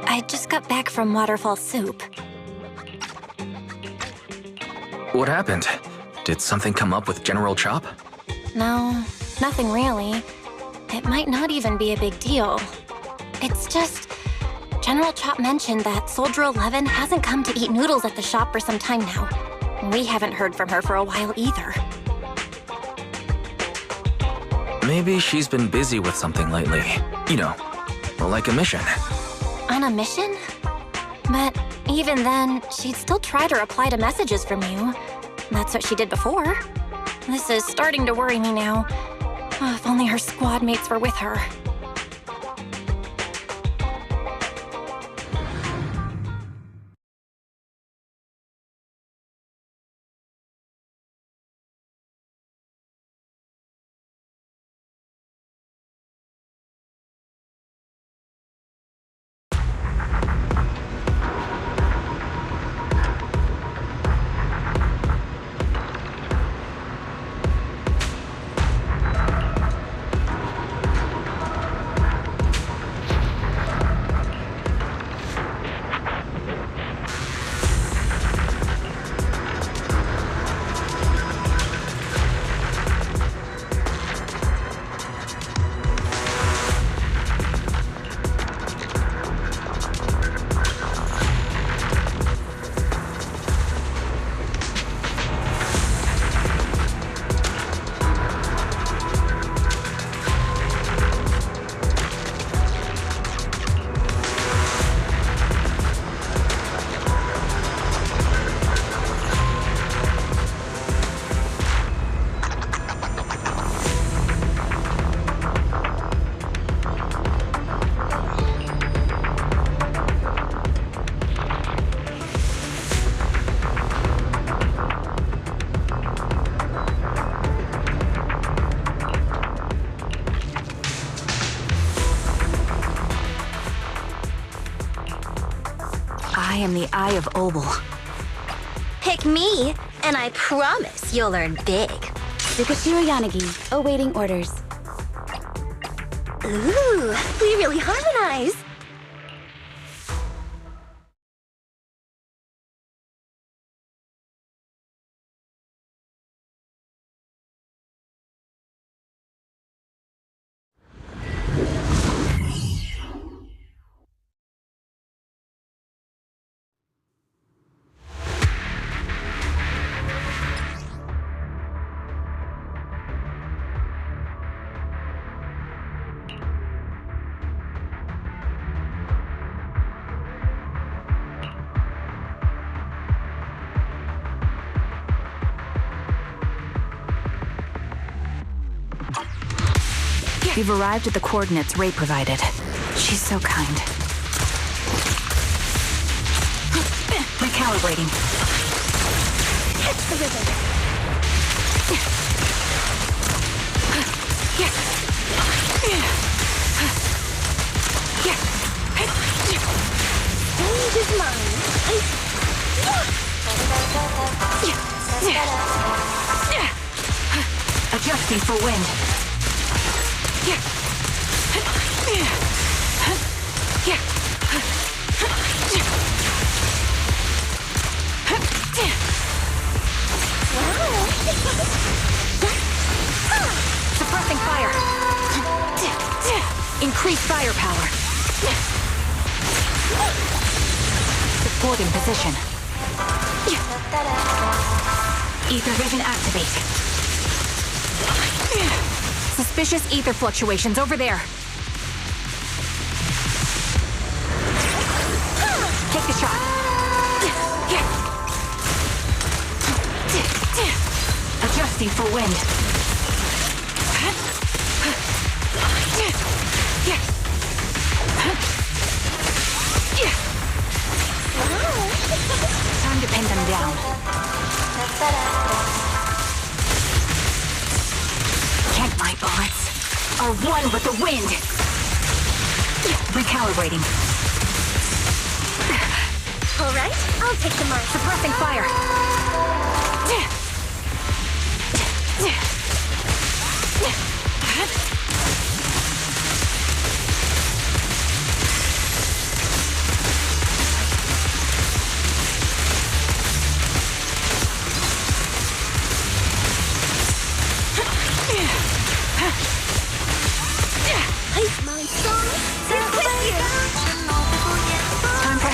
I just got back from Waterfall Soup. What happened? Did something come up with General Chop? No, nothing really. It might not even be a big deal. It's just... General Chop mentioned that Soldier 11 hasn't come to eat noodles at the shop for some time now. We haven't heard from her for a while either. Maybe she's been busy with something lately. You know, like a mission. On a mission? But even then, she'd still try to reply to messages from you. That's what she did before. This is starting to worry me now. Oh, if only her squad mates were with her. I am the Eye of Obel. Pick me, and I promise you'll earn big. Tsukashiro Yanagi, awaiting orders. Ooh, we really harmonize. You've arrived at the coordinates Ray provided. She's so kind. Recalibrating. Catch the rhythm. Change is mine. Adjusting for wind. Suppressing fire. Increase firepower. Supporting position. Ether vision activate. Suspicious ether fluctuations over there. Take the shot. Adjusting for wind. Time to pin them down. Can't my bullets are one with the wind. Recalibrating. All right, I'll take the mark. Suppressing fire.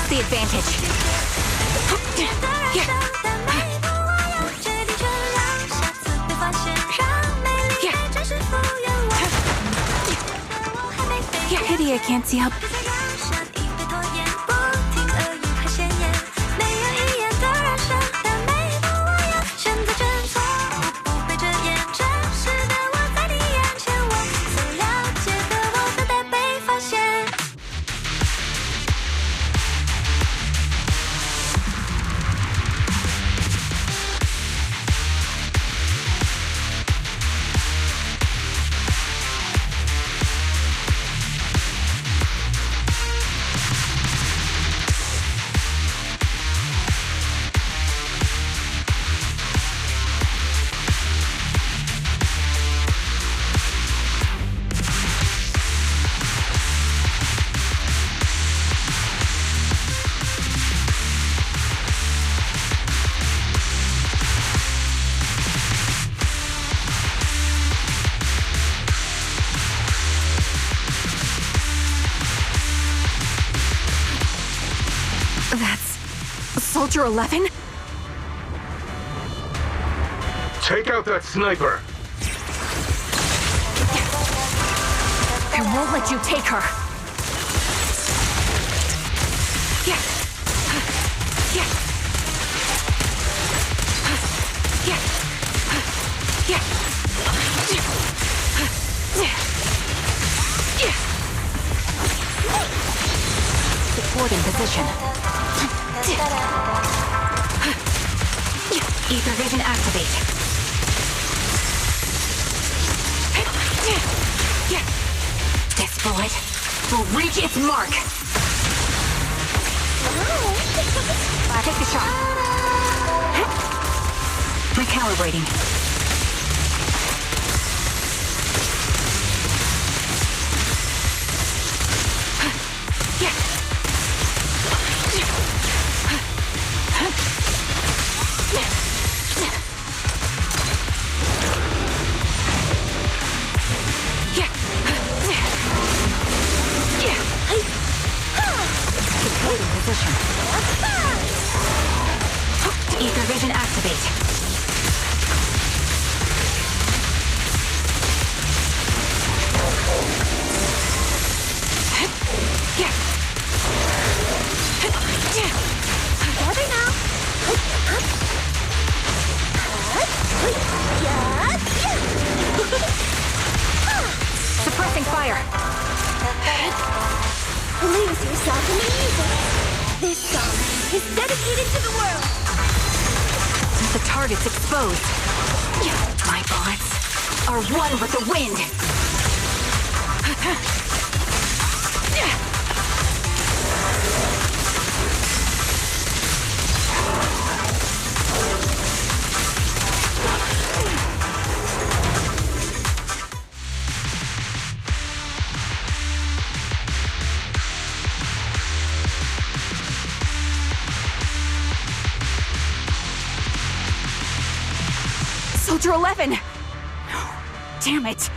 What's the advantage? Pity I can't see up. That's Soldier 11? Take out that sniper! I won't let you take her. Support in position. Ether vision activate. This bullet will reach its mark. Take the shot. Recalibrating. Supporting position. Ether vision activate. Together now. Suppressing fire. Lose yourself in the music. This song is dedicated to the world. The target's exposed. My bullets are one with the wind. Soldier 11! No, damn it.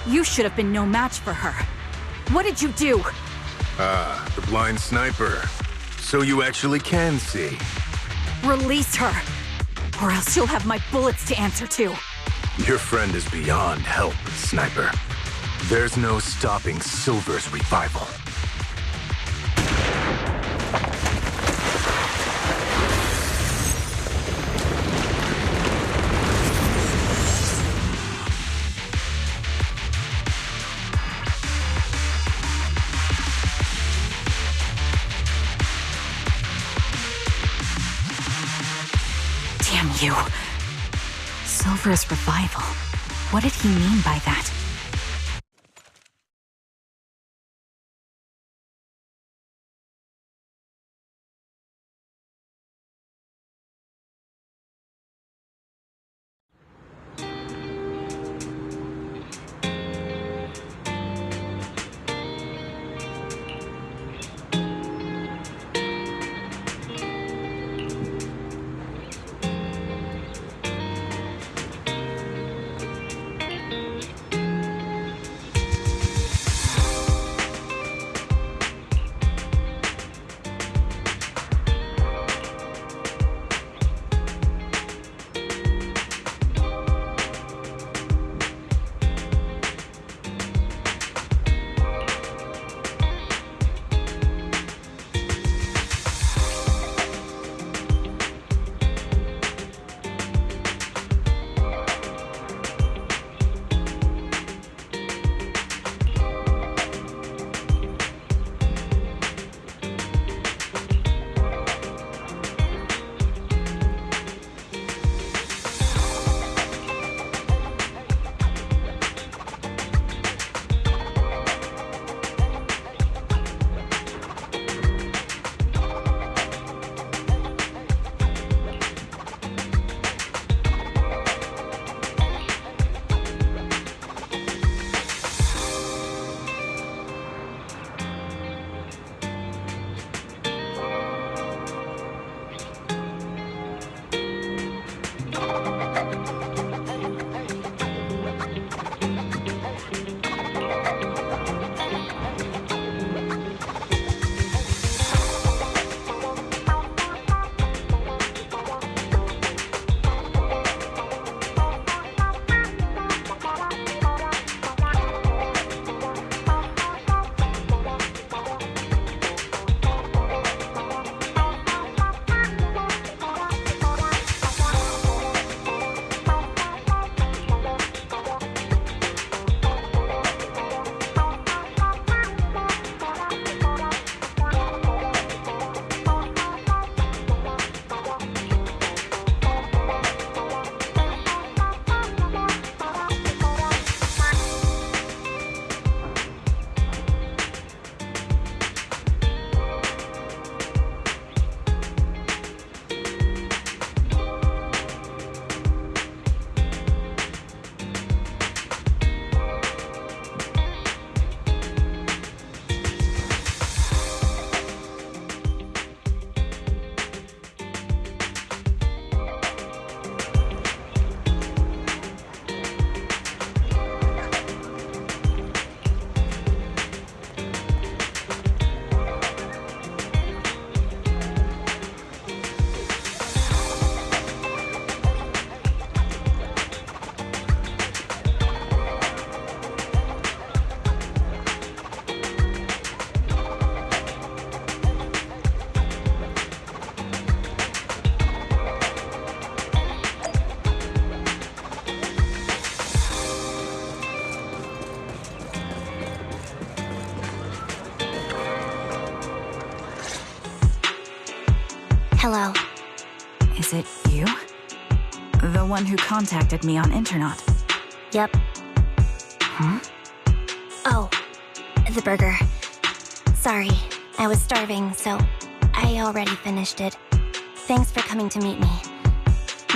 You should have been no match for her. What did you do? Ah, the blind sniper. So you actually can see. Release her, or else you'll have my bullets to answer to. Your friend is beyond help, Sniper. There's no stopping Silver's revival. Damn you. Silver's revival. What did he mean by that? Hello. Is it you? The one who contacted me on Internaut? Yep. Hmm? Oh, the burger. Sorry, I was starving, so I already finished it. Thanks for coming to meet me.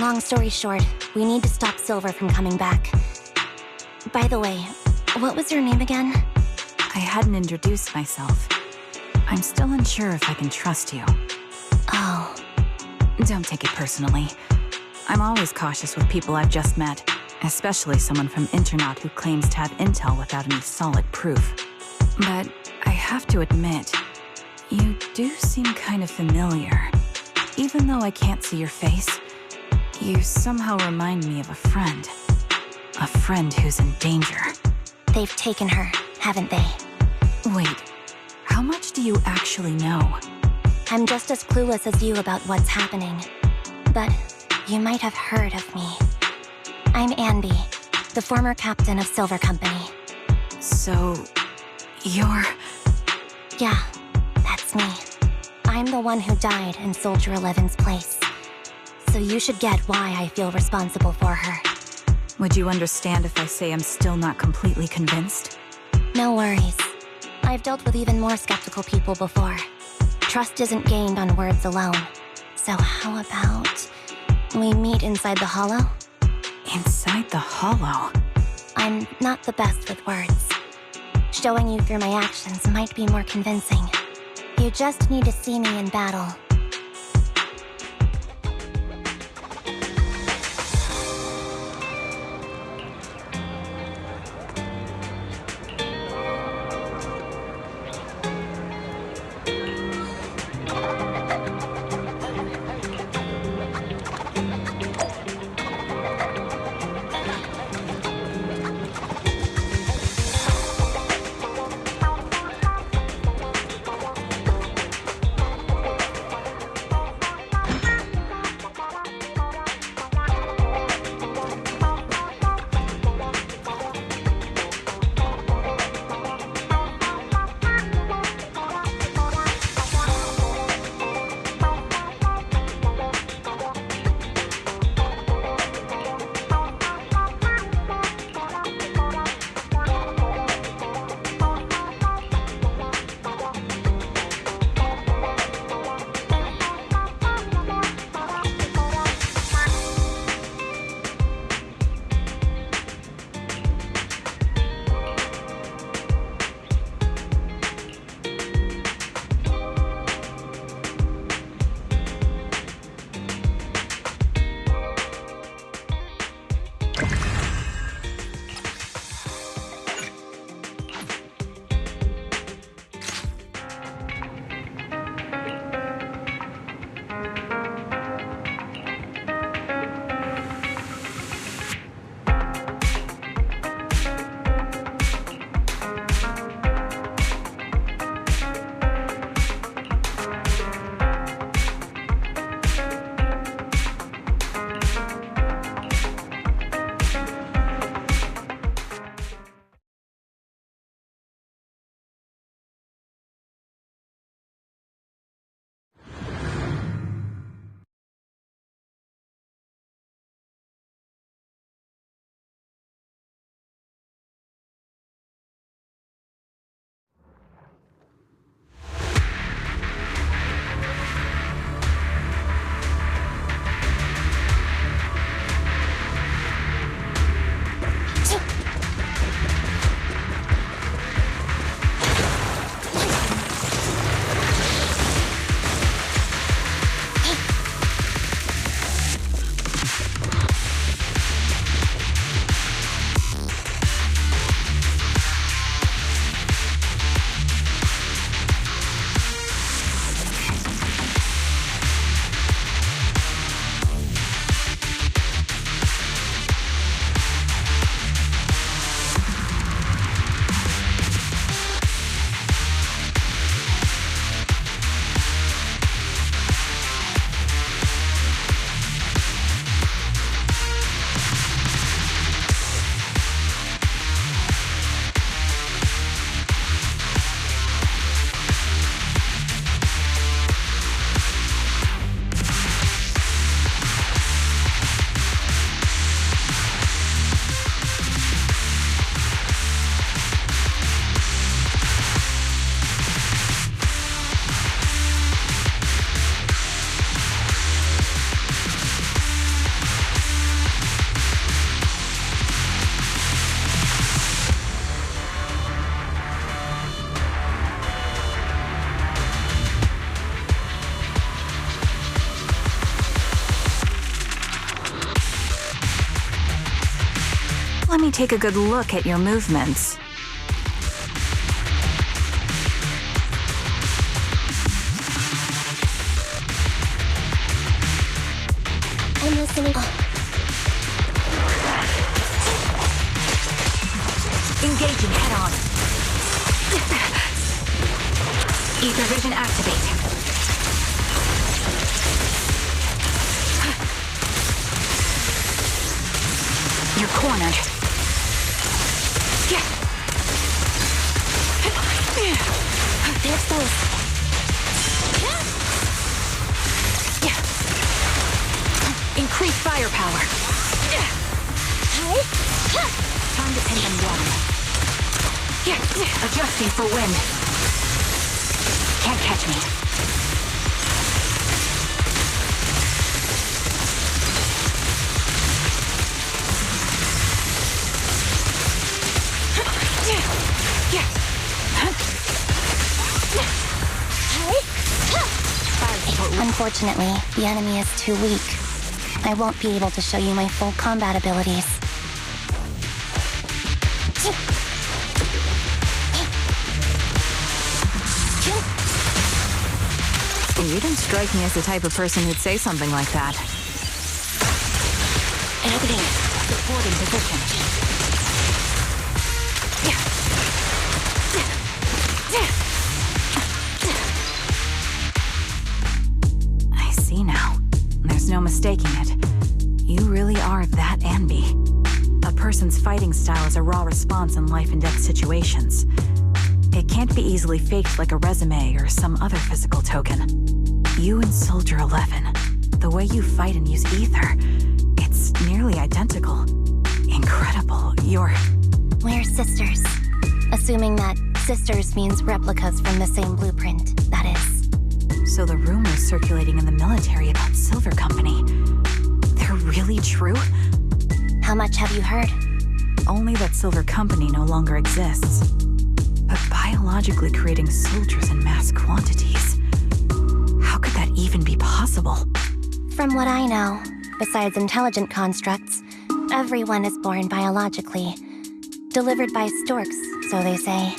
Long story short, we need to stop Silver from coming back. By the way, what was your name again? I hadn't introduced myself. I'm still unsure if I can trust you. Oh. Don't take it personally. I'm always cautious with people I've just met, especially someone from Internaut who claims to have intel without any solid proof. But I have to admit, you do seem kind of familiar. Even though I can't see your face, you somehow remind me of a friend. A friend who's in danger. They've taken her, haven't they? Wait, how much do you actually know? I'm just as clueless as you about what's happening. But you might have heard of me. I'm Anby, the former captain of Silver Company. So, you're... Yeah, that's me. I'm the one who died in Soldier 11's place. So you should get why I feel responsible for her. Would you understand if I say I'm still not completely convinced? No worries. I've dealt with even more skeptical people before. Trust isn't gained on words alone. So how about we meet inside the Hollow? Inside the Hollow? I'm not the best with words. Showing you through my actions might be more convincing. You just need to see me in battle. take a good look at your movements. I'm listening. Engaging head-on. Ether vision activate. You're cornered. They're exposed. Increase firepower. Time to pin them down. Adjusting for wind. Can't catch me. Unfortunately, the enemy is too weak. I won't be able to show you my full combat abilities. You don't strike me as the type of person who'd say something like that. Editing. Supporting position. I see now. There's no mistaking it. You really are that Anby. A person's fighting style is a raw response in life and death situations. It can't be easily faked like a resume or some other physical token. You and Soldier 11, the way you fight and use ether, it's nearly identical. Incredible. We're sisters. Assuming that sisters means replicas from the same blueprint, that is. So the rumors circulating in the military about Silver Company, they're really true? How much have you heard? Only that Silver Company no longer exists. But biologically creating soldiers in mass quantities, how could that even be possible? From what I know, besides intelligent constructs, everyone is born biologically. Delivered by storks, so they say.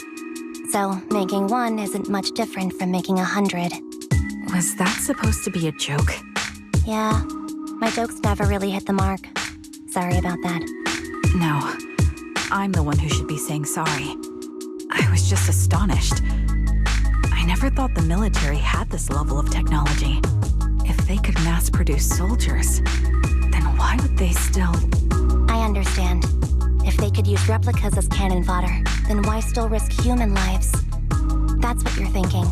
So, making one isn't much different from making 100. Was that supposed to be a joke? Yeah, my jokes never really hit the mark. Sorry about that. No, I'm the one who should be saying sorry. I was just astonished. I never thought the military had this level of technology. If they could mass-produce soldiers, then why would they still... I understand. If they could use replicas as cannon fodder, then why still risk human lives? That's what you're thinking,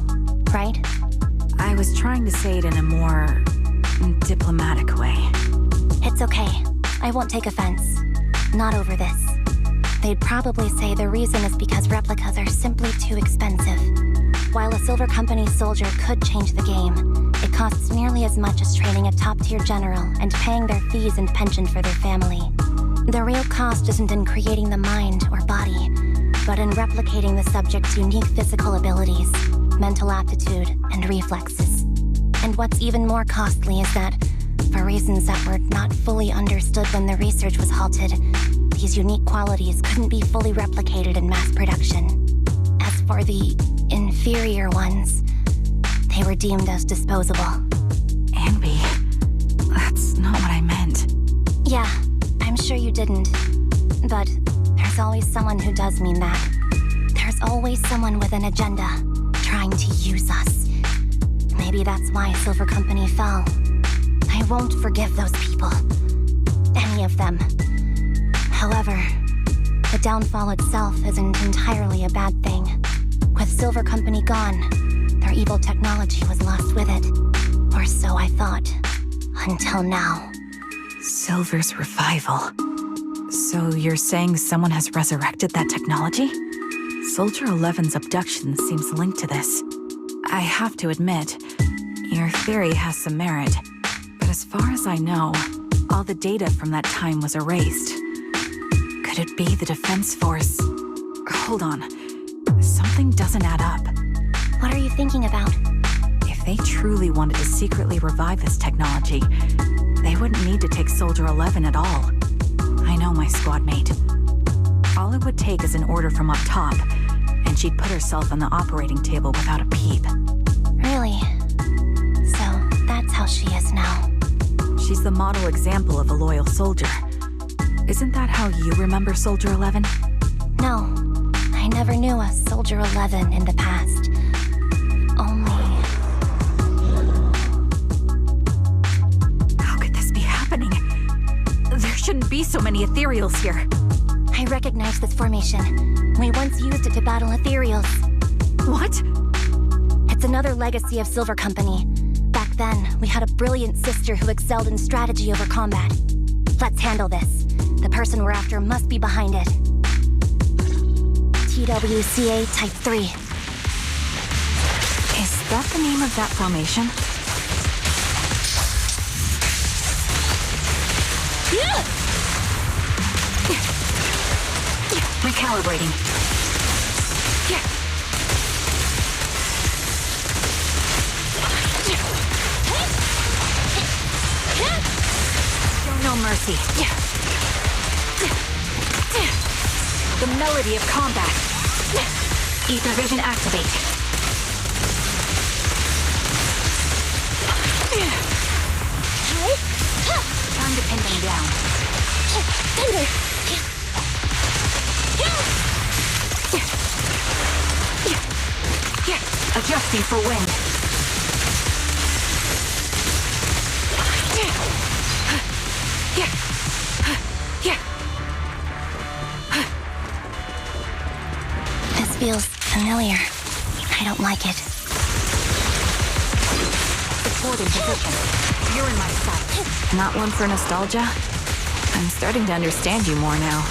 right? I was trying to say it in a more... diplomatic way. It's okay. I won't take offense. Not over this. They'd probably say the reason is because replicas are simply too expensive. While a Silver Company soldier could change the game, it costs nearly as much as training a top-tier general and paying their fees and pension for their family. The real cost isn't in creating the mind or body, but in replicating the subject's unique physical abilities, mental aptitude, and reflexes. And what's even more costly is that, for reasons that were not fully understood when the research was halted, these unique qualities couldn't be fully replicated in mass production. As for the inferior ones, they were deemed as disposable. Anby, that's not what I meant. Yeah, I'm sure you didn't. But there's always someone who does mean that. There's always someone with an agenda, trying to use us. Maybe that's why Silver Company fell. I won't forgive those people. Any of them. However, the downfall itself isn't entirely a bad thing. With Silver Company gone, their evil technology was lost with it. Or so I thought. Until now. Silver's revival. So you're saying someone has resurrected that technology? Soldier 11's abduction seems linked to this. I have to admit, your theory has some merit. But as far as I know, all the data from that time was erased. Could it be the Defense Force? Hold on. Something doesn't add up. What are you thinking about? If they truly wanted to secretly revive this technology, they wouldn't need to take Soldier 11 at all. I know my squad mate. All it would take is an order from up top, and she'd put herself on the operating table without a peep. Really? So that's how she is now. She's the model example of a loyal soldier. Isn't that how you remember Soldier 11? No, I never knew a Soldier 11 in the past. Only... How could this be happening? There shouldn't be so many ethereals here. I recognize this formation. We once used it to battle ethereals. What? It's another legacy of Silver Company. Back then, we had a brilliant sister who excelled in strategy over combat. Let's handle this. The person we're after must be behind it. TWCA Type 3. Is that the name of that formation? Recalibrating. Show no mercy. The melody of combat. Ether vision activate. Time to pin them down. Thunder! Adjusting for wind. This feels familiar. I don't like it. Support in position. You're in my sight. Not one for nostalgia? I'm starting to understand you more now.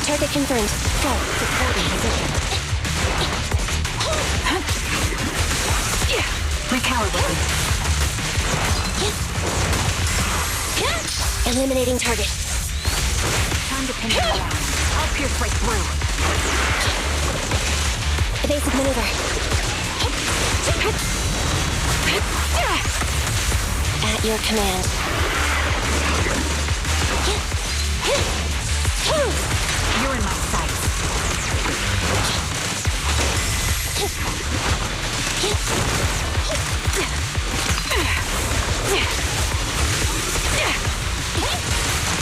Target confirmed. Go. Support in position. Recalibrating. Eliminating target. Time to pin them down. I'll pierce right through. Evasive maneuver. At your command. You're in my sight.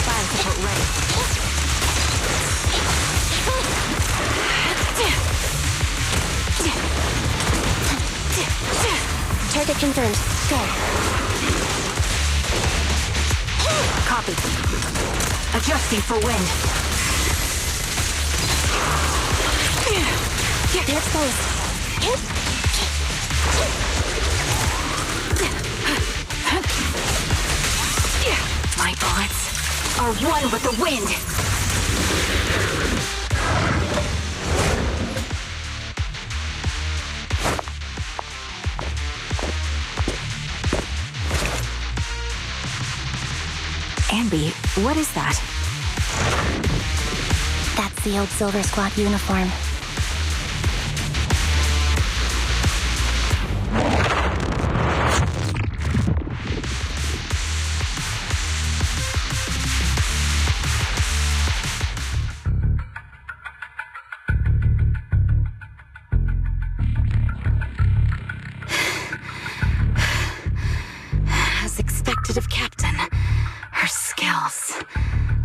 Fire support ready. Target confirmed. Go. Copy. Adjusting for wind. They're exposed. My bullets are one with the wind. Ambi, what is that? That's the old Silver Squad uniform. As expected of Captain, her skills,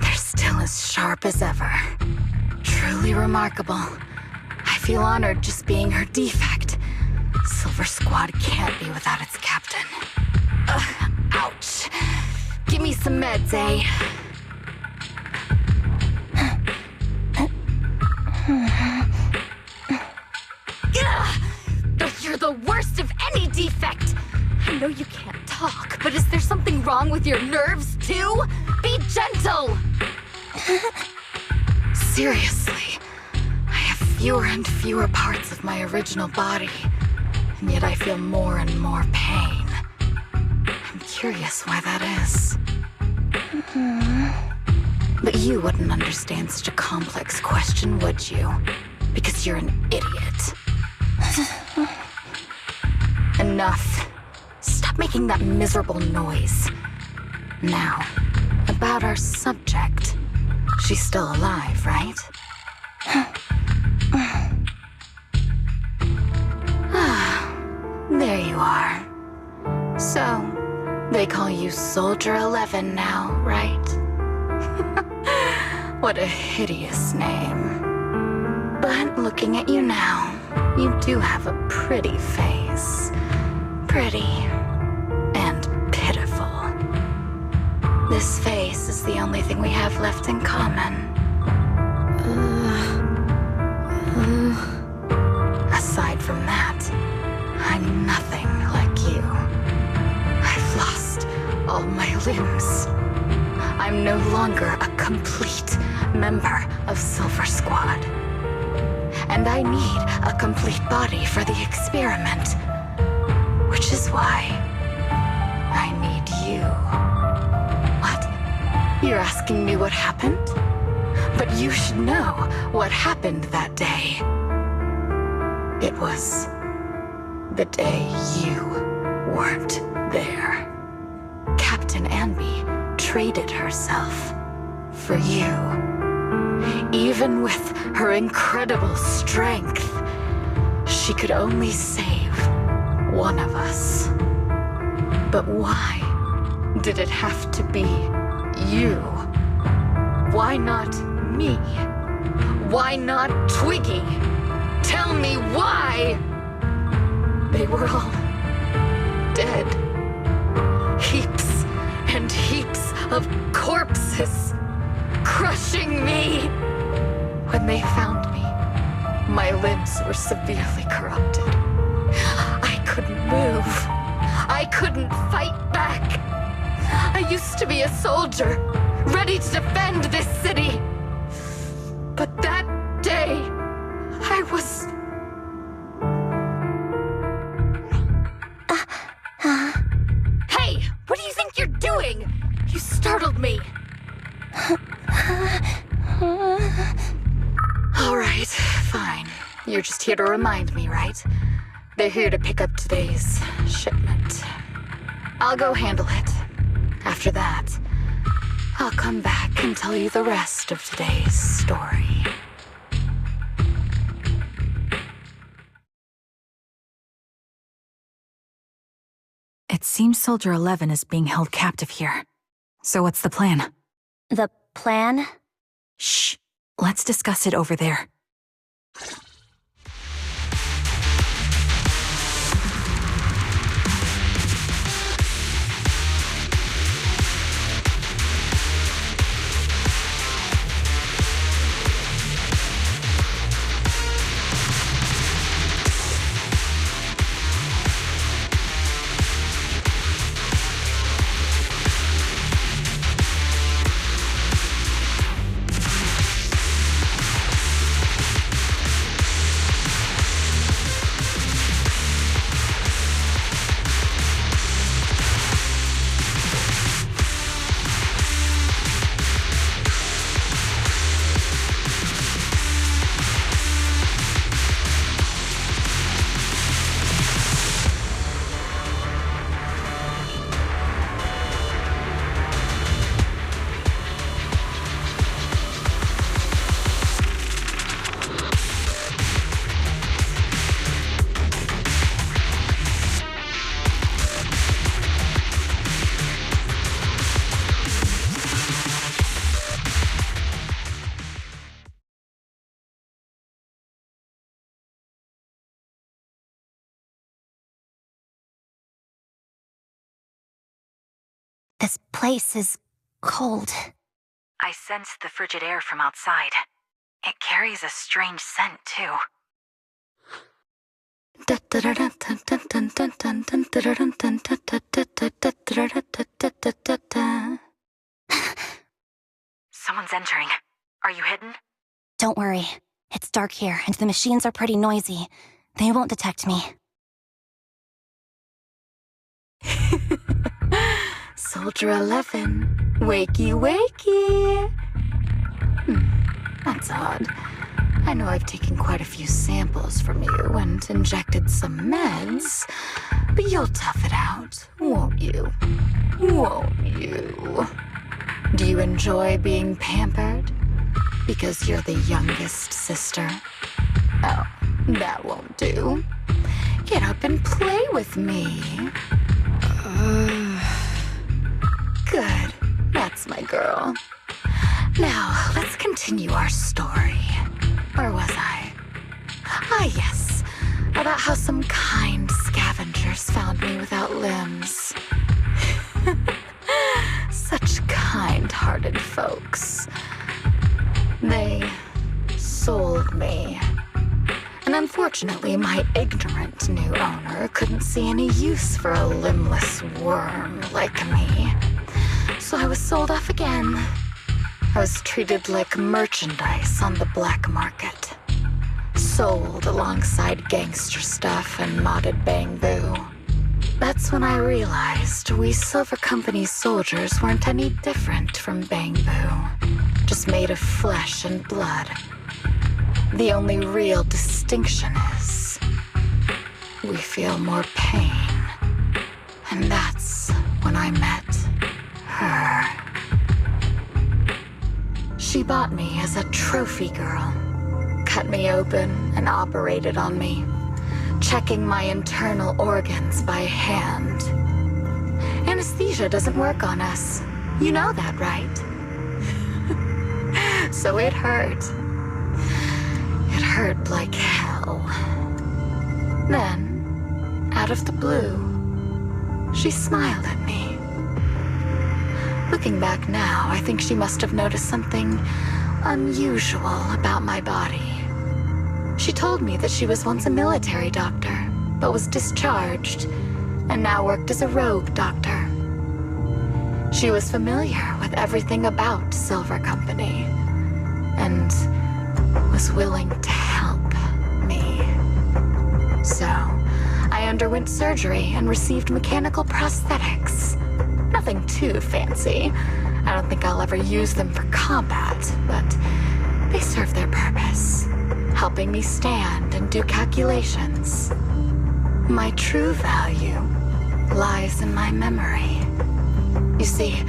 they're still as sharp as ever. Truly remarkable. I feel honored just being her defect. Silver Squad can't be without its captain. Ouch. Give me some meds, eh? But you're the worst of any defect! I know you can't talk, but is there something wrong with your nerves, too? Be gentle! Seriously, I have fewer and fewer parts of my original body, and yet I feel more and more pain. I'm curious why that is. But you wouldn't understand such a complex question, would you? Because you're an idiot. Enough. Stop making that miserable noise. Now, about our subject? She's still alive, right? There you are. So, they call you Soldier 11 now, right? What a hideous name. But looking at you now, you do have a pretty face. Pretty and pitiful. This face is the only thing we have left in common. Aside from that, I'm nothing like you. I've lost all my limbs. I'm no longer a complete member of Silver Squad. And I need a complete body for the experiment. Which is why I need you. What? You're asking me what happened? But you should know what happened that day. It was the day you weren't there. Captain Anby traded herself for you. Even with her incredible strength, she could only save one of us. But why did it have to be you? Why not me? Why not Twiggy? Tell me why! They were all dead. Heaps and heaps of corpses crushing me. When they found me, my limbs were severely corrupted. I couldn't move. I couldn't fight back. I used to be a soldier, ready to defend this city. But that day, I was... Hey, what do you think you're doing? You startled me. All right, fine. You're just here to remind me, right? They're here to pick up today's shipment. I'll go handle it. After that, I'll come back and tell you the rest of today's story. It seems Soldier 11 is being held captive here. So what's the plan? The plan? Shh. Let's discuss it over there. This place is cold. I sense the frigid air from outside. It carries a strange scent, too. Someone's entering. Are you hidden? Don't worry. It's dark here, and the machines are pretty noisy. They won't detect me. Soldier 11, wakey wakey. That's odd. I know I've taken quite a few samples from you and injected some meds, but you'll tough it out, won't you? Won't you? Do you enjoy being pampered? Because you're the youngest sister? Oh, that won't do. Get up and play with me. Good. That's my girl. Now, let's continue our story. Where was I? Ah, yes. About how some kind scavengers found me without limbs. Such kind-hearted folks. They sold me. And unfortunately, my ignorant new owner couldn't see any use for a limbless worm like me. So I was sold off again. I was treated like merchandise on the black market. Sold alongside gangster stuff and modded bamboo. That's when I realized we Silver Company soldiers weren't any different from bamboo. Just made of flesh and blood. The only real distinction is we feel more pain. And that's when I met her. She bought me as a trophy girl, cut me open and operated on me, checking my internal organs by hand. Anesthesia doesn't work on us. You know that, right? So it hurt. It hurt like hell. Then, out of the blue, she smiled at me. Looking back now, I think she must have noticed something unusual about my body. She told me that she was once a military doctor, but was discharged, and now worked as a rogue doctor. She was familiar with everything about Silver Company, and was willing to help me. So, I underwent surgery and received mechanical prosthetics. Nothing too fancy. I don't think I'll ever use them for combat, but they serve their purpose, helping me stand and do calculations. My true value lies in my memory. You see,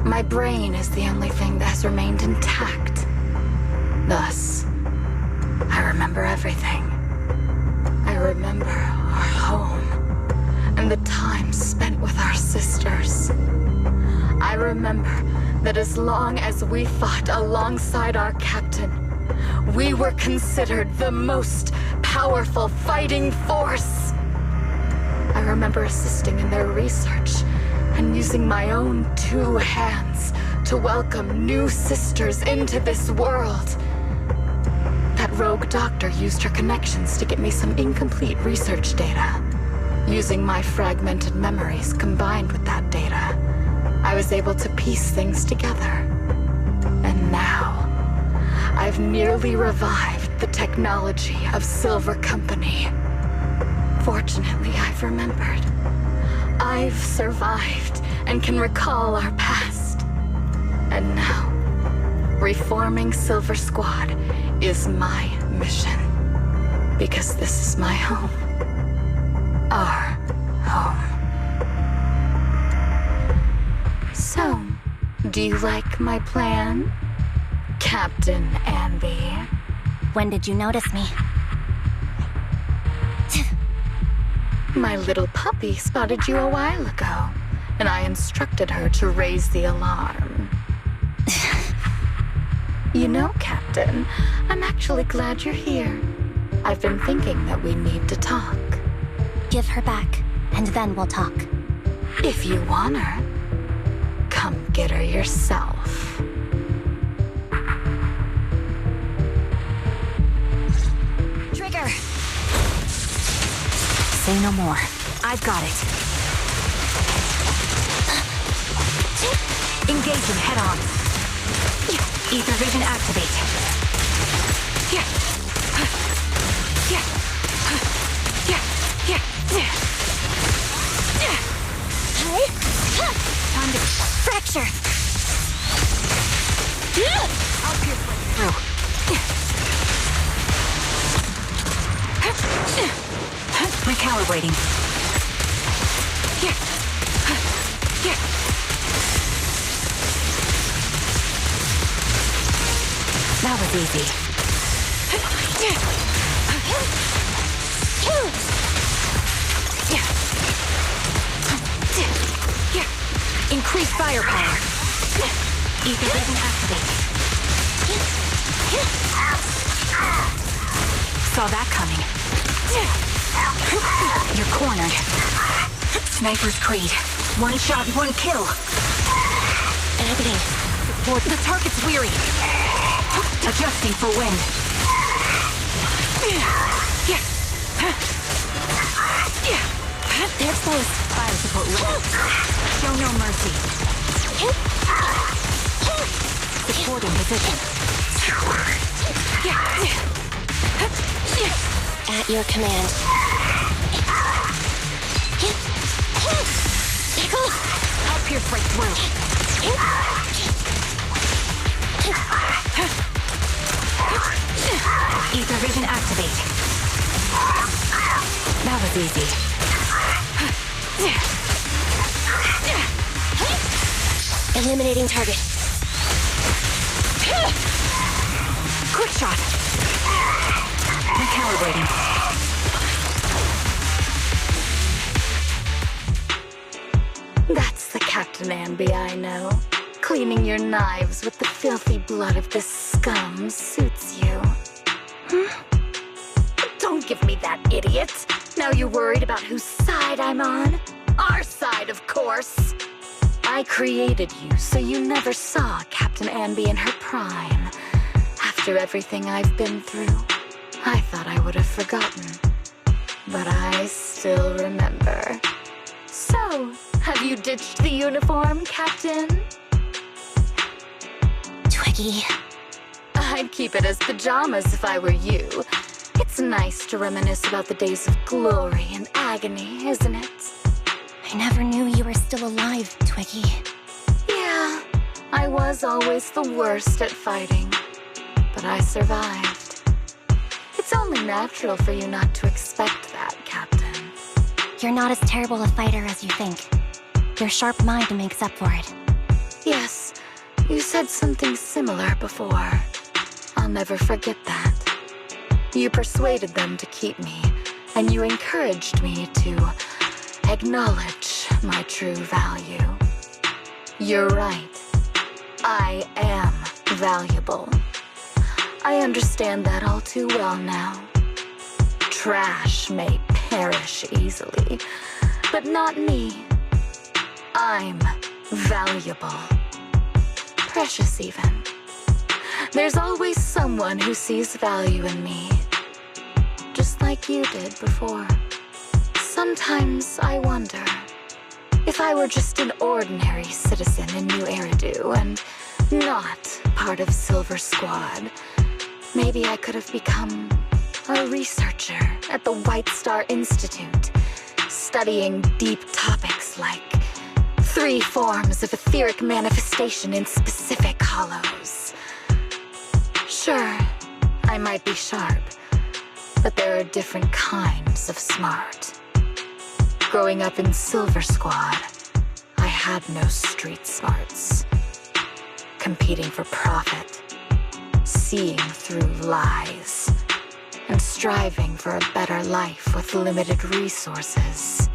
my brain is the only thing that has remained intact. Thus, I remember everything. I remember our home and the time spent with our sisters. I remember that as long as we fought alongside our captain, we were considered the most powerful fighting force. I remember assisting in their research and using my own 2 hands to welcome new sisters into this world. That rogue doctor used her connections to get me some incomplete research data. Using my fragmented memories combined with that data, I was able to piece things together. And now, I've nearly revived the technology of Silver Company. Fortunately, I've remembered. I've survived and can recall our past. And now, reforming Silver Squad is my mission. Because this is my home. Our home. So, do you like my plan, Captain Anby? When did you notice me? My little puppy spotted you a while ago, and I instructed her to raise the alarm. You know, Captain, I'm actually glad you're here. I've been thinking that we need to talk. Give her back, and then we'll talk. If you want her, come get her yourself. Trigger! Say no more. I've got it. Engage him head on. Ether vision activate. Time to fracture! I'll pierce right through. Recalibrating. That was easy. Increase firepower. Ether vision activate. Saw that coming. You're cornered. Sniper's Creed. One shot, one kill. Editing. The target's weary. Adjusting for wind. They're exposed. Fire support ready. Show no mercy. Supporting position. At your command. I'll pierce right through. Ether vision activate. That was easy. Eliminating target. Quick shot. Recalibrating. That's the Captain Anby I know. Cleaning your knives with the filthy blood of this scum suits you. Don't give me that, idiot. Now you're worried about whose side I'm on? Our side, of course. I created you so you never saw Captain Anby in her prime. After everything I've been through, I thought I would have forgotten. But I still remember. So, have you ditched the uniform, Captain? Twiggy. I'd keep it as pajamas if I were you. It's nice to reminisce about the days of glory and agony, isn't it? I never knew you were still alive, Twiggy. Yeah, I was always the worst at fighting, but I survived. It's only natural for you not to expect that, Captain. You're not as terrible a fighter as you think. Your sharp mind makes up for it. Yes, you said something similar before. I'll never forget that. You persuaded them to keep me, and you encouraged me to acknowledge my true value. You're right. I am valuable. I understand that all too well now. Trash may perish easily, but not me. I'm valuable. Precious even. There's always someone who sees value in me, just like you did before. Sometimes I wonder if I were just an ordinary citizen in New Eridu and not part of Silver Squad, maybe I could have become a researcher at the White Star Institute, studying deep topics like 3 forms of etheric manifestation in specific hollows. Sure, I might be sharp, but there are different kinds of smart. Growing up in Silver Squad, I had no street smarts. Competing for profit, seeing through lies, and striving for a better life with limited resources.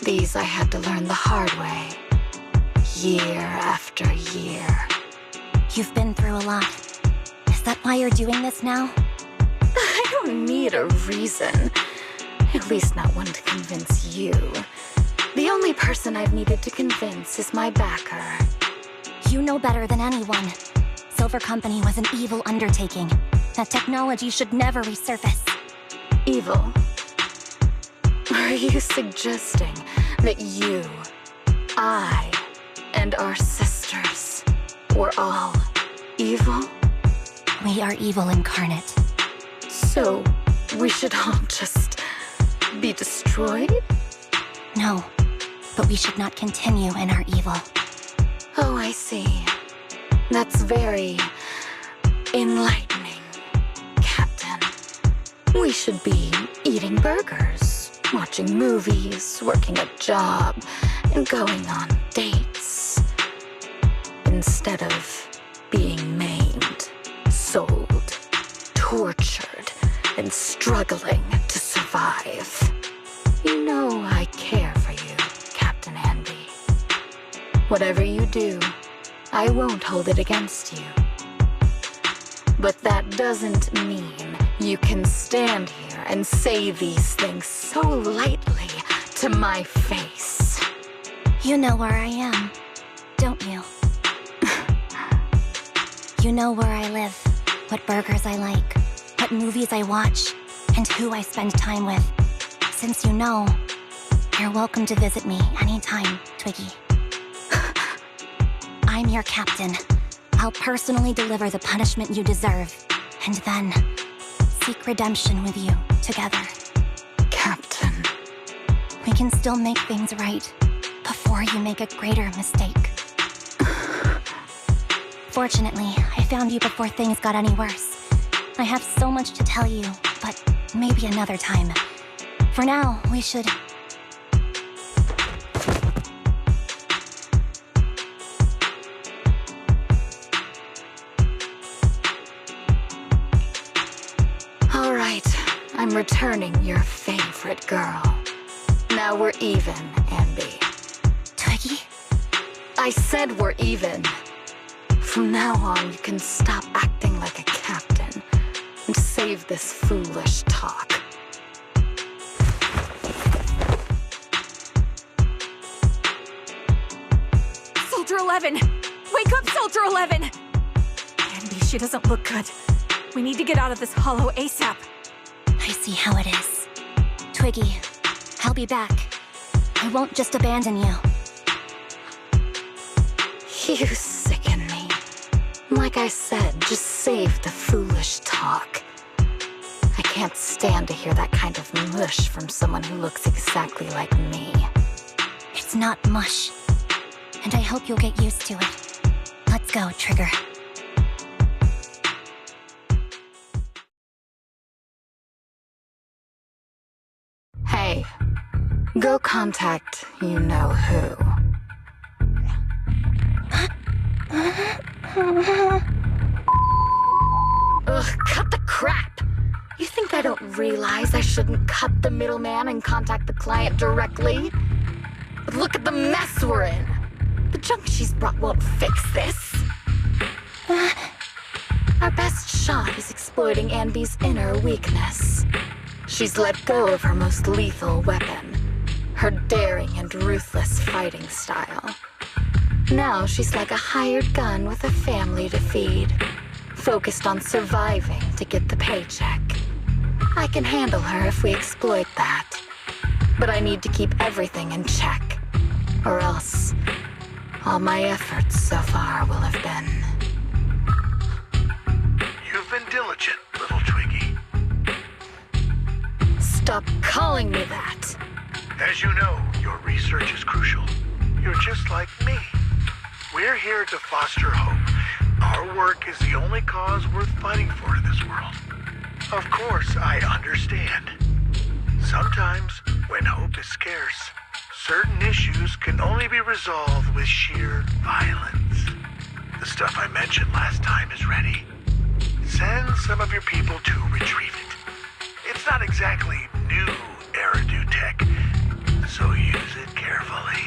These I had to learn the hard way, year after year. You've been through a lot. Is that why you're doing this now? I don't need a reason. At least not one to convince you. The only person I've needed to convince is my backer. You know better than anyone. Silver Company was an evil undertaking. That technology should never resurface. Evil? Are you suggesting that you, I, and our sisters were all evil? We are evil incarnate. So, we should all just be destroyed? No, but we should not continue in our evil. Oh, I see. That's very enlightening, Captain. We should be eating burgers, watching movies, working a job, and going on dates. Instead of being maimed, sold, been struggling to survive. You know I care for you, Captain Andy. Whatever you do, I won't hold it against you. But that doesn't mean you can stand here and say these things so lightly to my face. You know where I am, don't you? You know where I live, what burgers I like, what movies I watch, and who I spend time with. Since you know, you're welcome to visit me anytime, Twiggy. I'm your captain. I'll personally deliver the punishment you deserve, and then seek redemption with you together. Captain. We can still make things right before you make a greater mistake. Fortunately, I found you before things got any worse. I have so much to tell you, but maybe another time. For now, we should... All right, I'm returning your favorite girl. Now we're even, Andy. Twiggy? I said we're even. From now on, you can stop acting like a captain and save this foolish talk. Soldier 11! Wake up, Soldier 11! Andy, she doesn't look good. We need to get out of this hollow ASAP. I see how it is. Twiggy, I'll be back. I won't just abandon you. You sicken me. Like I said, just save the foolish talk. I can't stand to hear that kind of mush from someone who looks exactly like me. It's not mush. And I hope you'll get used to it. Let's go, Trigger. Hey, go contact you-know-who. Ugh, cut the crap! You think I don't realize I shouldn't cut the middleman and contact the client directly? But look at the mess we're in! The junk she's brought won't fix this. Our best shot is exploiting Andy's inner weakness. She's let go of her most lethal weapon, her daring and ruthless fighting style. Now she's like a hired gun with a family to feed, focused on surviving to get the paycheck. I can handle her if we exploit that. But I need to keep everything in check, or else all my efforts so far will have been... You've been diligent, little Twiggy. Stop calling me that! As you know, your research is crucial. You're just like me. We're here to foster hope. Our work is the only cause worth fighting for in this world. Of course, I understand. Sometimes, when hope is scarce, certain issues can only be resolved with sheer violence. The stuff I mentioned last time is ready. Send some of your people to retrieve it. It's not exactly new Eridu tech, so use it carefully.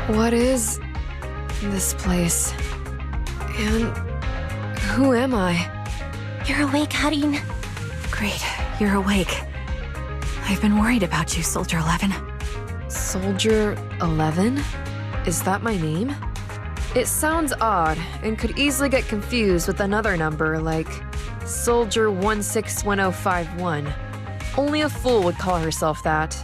What is this place? And who am I? You're awake, Harin. Great, you're awake. I've been worried about you, Soldier 11. Soldier 11? Is that my name? It sounds odd and could easily get confused with another number like Soldier 161051. Only a fool would call herself that.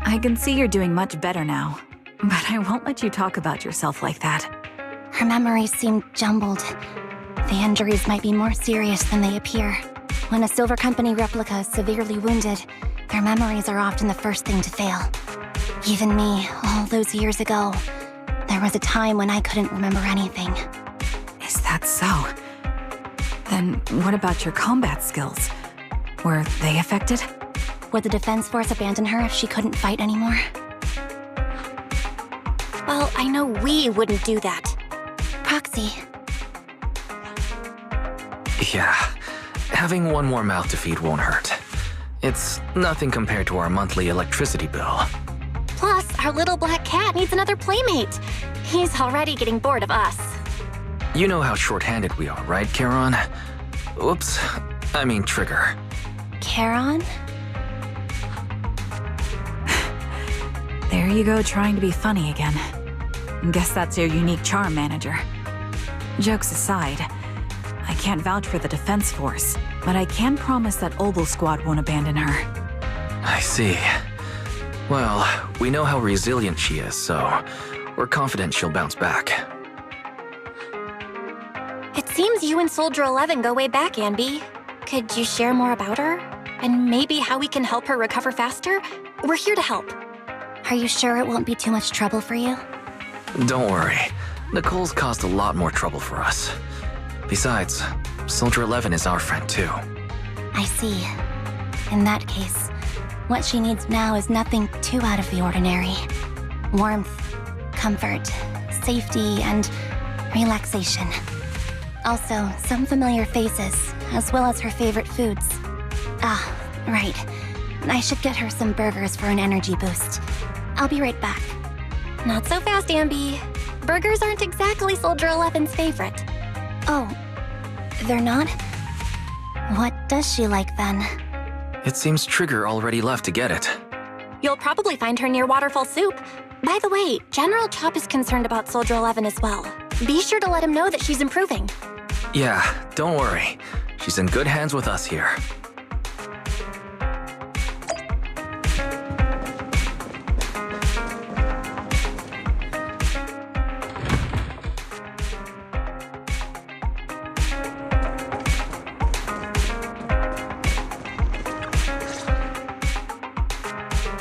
I can see you're doing much better now, but I won't let you talk about yourself like that. Her memories seem jumbled. The injuries might be more serious than they appear. When a Silver Company replica is severely wounded, their memories are often the first thing to fail. Even me, all those years ago, there was a time when I couldn't remember anything. Is that so? Then what about your combat skills? Were they affected? Would the Defense Force abandon her if she couldn't fight anymore? Well, I know we wouldn't do that. Proxy. Yeah, having one more mouth to feed won't hurt. It's nothing compared to our monthly electricity bill. Plus, our little black cat needs another playmate. He's already getting bored of us. You know how short-handed we are, right, Charon? Oops, I mean Trigger. Charon? There you go, trying to be funny again. Guess that's your unique charm, manager. Jokes aside, I can't vouch for the Defense Force, but I can promise that Obel Squad won't abandon her. I see. Well, we know how resilient she is, so we're confident she'll bounce back. It seems you and Soldier 11 go way back, Anby. Could you share more about her? And maybe how we can help her recover faster? We're here to help. Are you sure it won't be too much trouble for you? Don't worry. Nicole's caused a lot more trouble for us. Besides, Soldier 11 is our friend too. I see. In that case, what she needs now is nothing too out of the ordinary. Warmth, comfort, safety, and relaxation. Also, some familiar faces, as well as her favorite foods. Ah, right. I should get her some burgers for an energy boost. I'll be right back. Not so fast, Anby. Burgers aren't exactly Soldier 11's favorite. Oh, they're not? What does she like then? It seems Trigger already left to get it. You'll probably find her near Waterfall Soup. By the way, General Chop is concerned about Soldier 11 as well. Be sure to let him know that she's improving. Yeah, don't worry. She's in good hands with us here.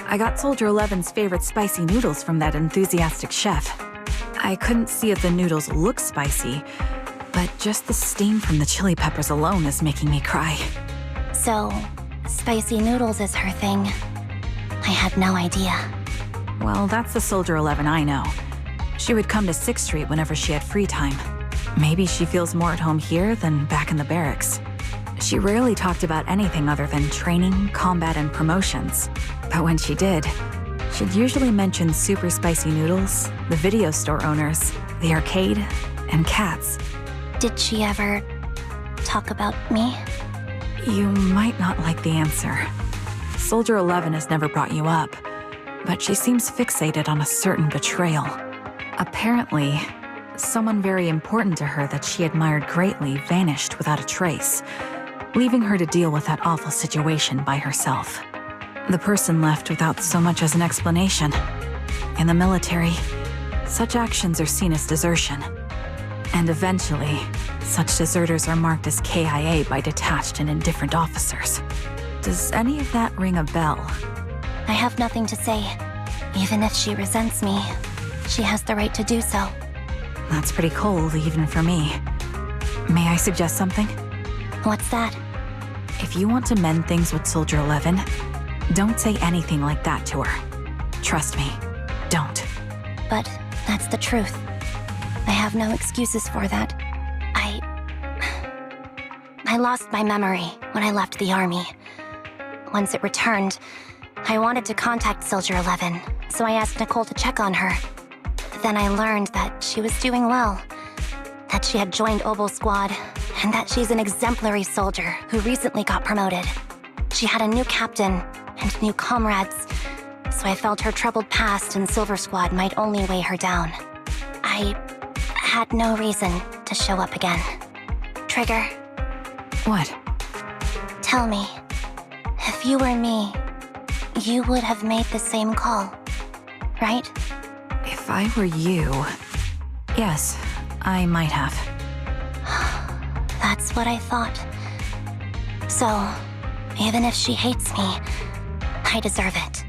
I got Soldier 11's favorite spicy noodles from that enthusiastic chef. I couldn't see if the noodles look spicy, but just the steam from the chili peppers alone is making me cry. So, spicy noodles is her thing. I had no idea. Well, that's the Soldier 11 I know. She would come to 6th Street whenever she had free time. Maybe she feels more at home here than back in the barracks. She rarely talked about anything other than training, combat, and promotions. But when she did, she'd usually mention super spicy noodles, the video store owners, the arcade, and cats. Did she ever talk about me? You might not like the answer. Soldier 11 has never brought you up, but she seems fixated on a certain betrayal. Apparently, someone very important to her that she admired greatly vanished without a trace, leaving her to deal with that awful situation by herself. The person left without so much as an explanation. In the military, such actions are seen as desertion. And eventually, such deserters are marked as KIA by detached and indifferent officers. Does any of that ring a bell? I have nothing to say. Even if she resents me, she has the right to do so. That's pretty cold, even for me. May I suggest something? What's that? If you want to mend things with Soldier 11, don't say anything like that to her. Trust me, don't. But that's the truth. I have no excuses for that. I lost my memory when I left the army. Once it returned, I wanted to contact Soldier 11, so I asked Nicole to check on her. Then I learned that she was doing well, that she had joined Obel Squad, and that she's an exemplary soldier who recently got promoted. She had a new captain and new comrades, so I felt her troubled past in Silver Squad might only weigh her down. I had no reason to show up again. Trigger, What? tell me, if you were me, you would have made the same call, right? If I were you... Yes, I might have. That's what I thought. So, even if she hates me, I deserve it.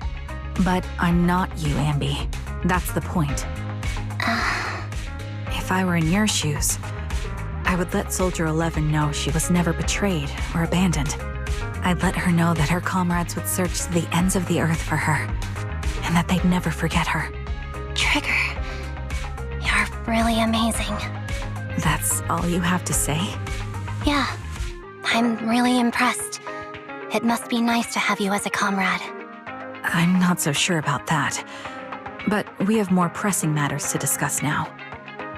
But I'm not you, Ambi. That's the point. If I were in your shoes, I would let Soldier 11 know she was never betrayed or abandoned. I'd let her know that her comrades would search to the ends of the earth for her, and that they'd never forget her. Trigger, you're really amazing. That's all you have to say? Yeah, I'm really impressed. It must be nice to have you as a comrade. I'm not so sure about that. But we have more pressing matters to discuss now.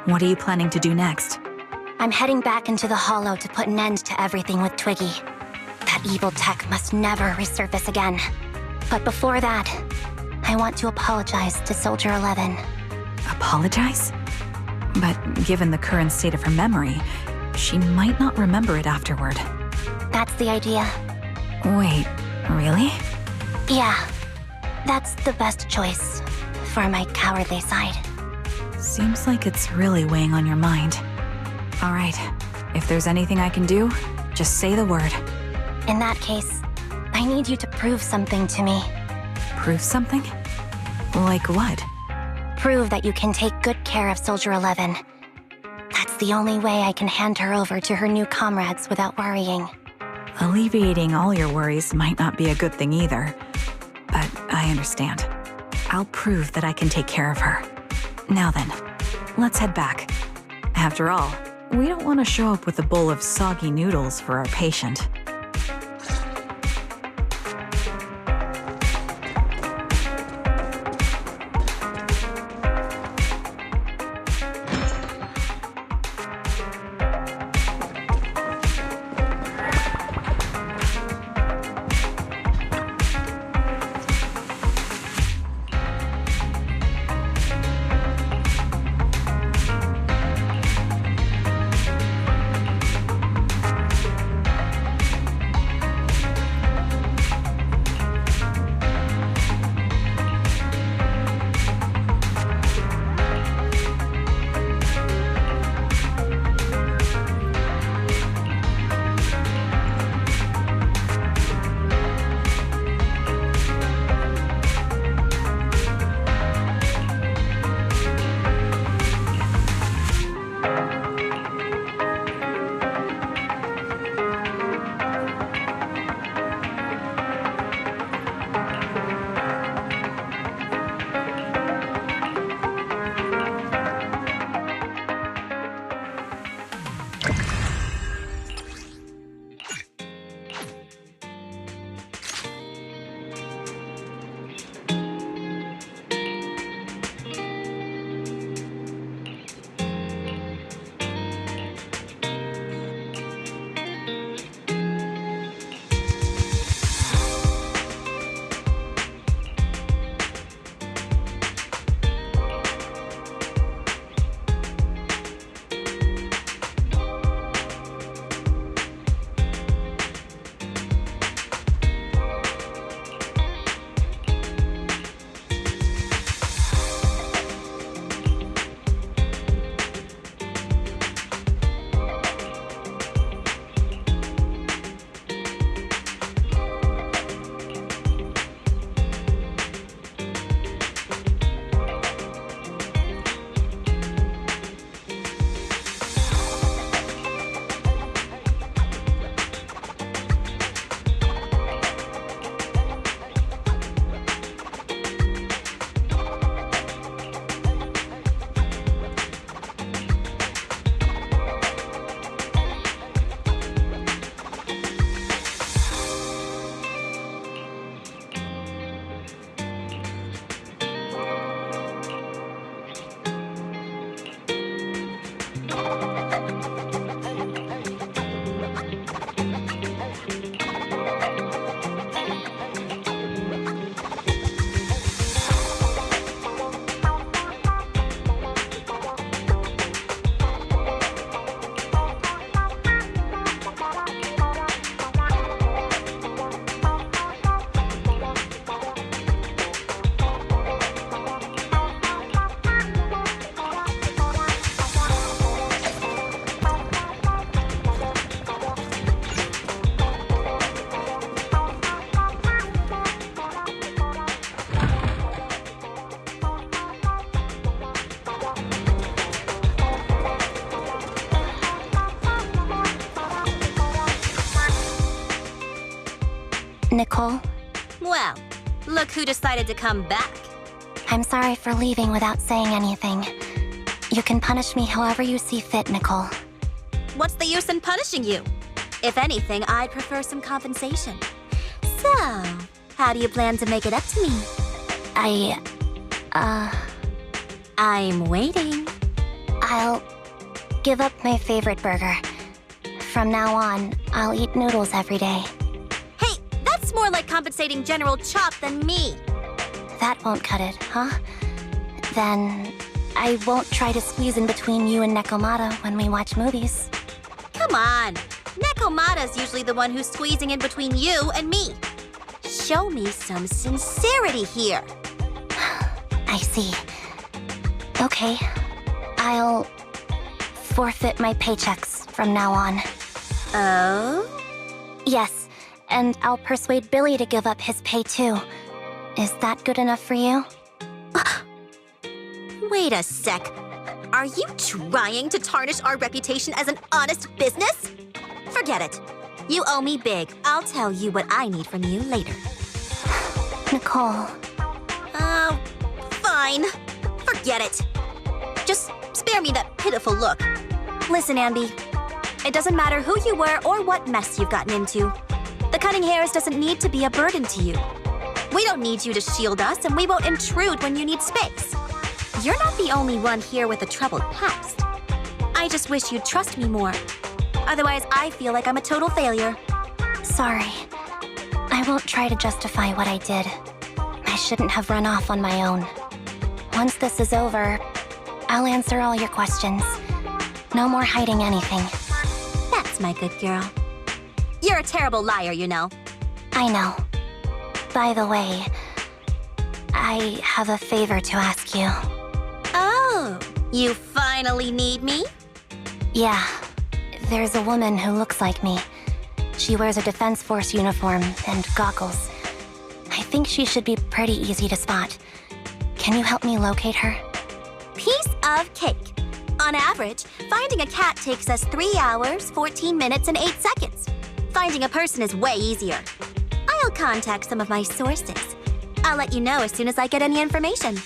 What are you planning to do next? I'm heading back into the Hollow to put an end to everything with Twiggy. That evil tech must never resurface again. But before that, I want to apologize to Soldier 11. Apologize? But given the current state of her memory, she might not remember it afterward. That's the idea. Wait, really? Yeah, that's the best choice for my cowardly side. Seems like it's really weighing on your mind. All right, if there's anything I can do, just say the word. In that case, I need you to prove something to me. Prove something? Like what? Prove that you can take good care of Soldier 11. That's the only way I can hand her over to her new comrades without worrying. Alleviating all your worries might not be a good thing either. But I understand. I'll prove that I can take care of her. Now then, let's head back. After all, we don't want to show up with a bowl of soggy noodles for our patient. Nicole. Well, look who decided to come back. I'm sorry for leaving without saying anything. You can punish me however you see fit, Nicole. What's the use in punishing you? If anything, I'd prefer some compensation. So, how do you plan to make it up to me? I'm waiting. I'll give up my favorite burger. From now on, I'll eat noodles every day. Hey, that's more like compensating General Chop than me. That won't cut it, huh? Then I won't try to squeeze in between you and Nekomata when we watch movies. Come on. Nekomata's usually the one who's squeezing in between you and me. Show me some sincerity here. I see. Okay, I'll forfeit my paychecks from now on. Oh? Yes, and I'll persuade Billy to give up his pay too. Is that good enough for you? Wait a sec. Are you trying to tarnish our reputation as an honest business? Forget it. You owe me big. I'll tell you what I need from you later. Nicole. Fine. Forget it. Just spare me that pitiful look. Listen, Ambi. It doesn't matter who you were or what mess you've gotten into. The cutting hairs doesn't need to be a burden to you. We don't need you to shield us, and we won't intrude when you need space. You're not the only one here with a troubled past. I just wish you'd trust me more. Otherwise, I feel like I'm a total failure. Sorry. I won't try to justify what I did. I shouldn't have run off on my own. Once this is over, I'll answer all your questions. No more hiding anything. That's my good girl. You're a terrible liar, you know. I know. By the way, I have a favor to ask you. Oh, you finally need me? Yeah. There's a woman who looks like me. She wears a Defense Force uniform and goggles. I think she should be pretty easy to spot. Can you help me locate her? Piece of cake. On average, finding a cat takes us 3 hours, 14 minutes, and 8 seconds. Finding a person is way easier. I'll contact some of my sources. I'll let you know as soon as I get any information.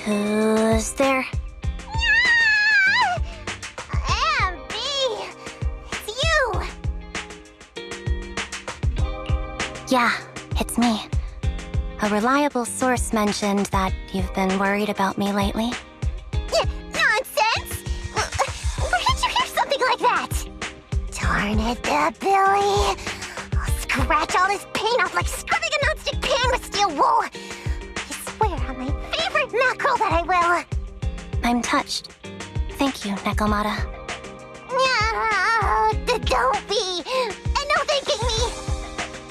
Who's there? Ambi! It's you! Yeah, it's me. A reliable source mentioned that you've been worried about me lately. Nonsense! Where did you hear something like that? Darn it, Billy. I'll scratch all this paint off like scrubbing a nonstick pan with steel wool. I swear on my favorite mackerel that I will. I'm touched. Thank you, Nekomata. Don't be. And no thanking me.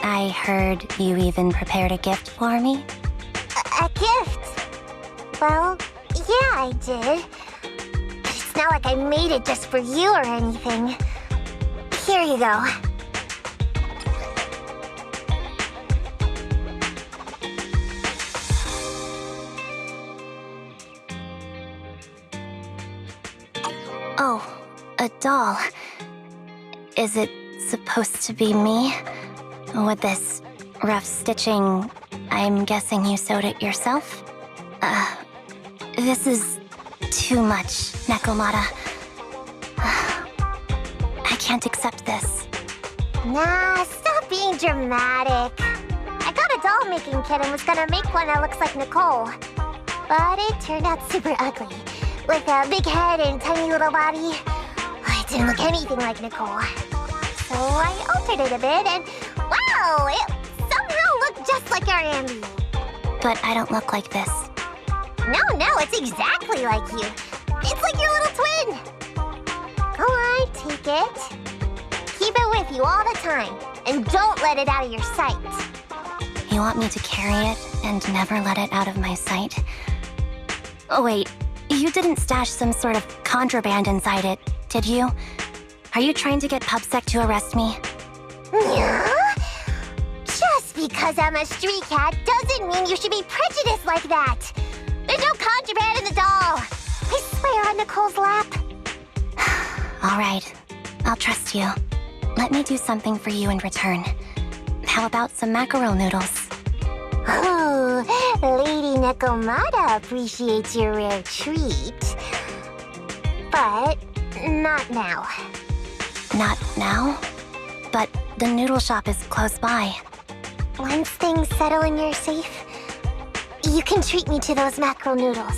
I heard you even prepared a gift for me. A gift? Well, yeah, I did. But it's not like I made it just for you or anything. Here you go. Oh, a doll. Is it supposed to be me? With this rough stitching, I'm guessing you sewed it yourself? This is too much, Nekomata. I can't accept this. Nah, stop being dramatic. I got a doll-making kit and was gonna make one that looks like Nicole. But it turned out super ugly, with a big head and tiny little body. It didn't look anything like Nicole. So I altered it a bit and wow, it somehow looked just like our Ambi. But I don't look like this. No, it's exactly like you. It's like your little twin. Go on, take it. Keep it with you all the time, and don't let it out of your sight. You want me to carry it and never let it out of my sight? Oh wait, you didn't stash some sort of contraband inside it, did you? Are you trying to get PubSec to arrest me? Yeah? Just because I'm a street cat doesn't mean you should be prejudiced like that. There's no contraband in the doll. I swear on Nicole's lap. All right, I'll trust you. Let me do something for you in return. How about some mackerel noodles? Oh, Lady Nekomata appreciates your rare treat. But not now. Not now? But the noodle shop is close by. Once things settle and you're safe, you can treat me to those mackerel noodles.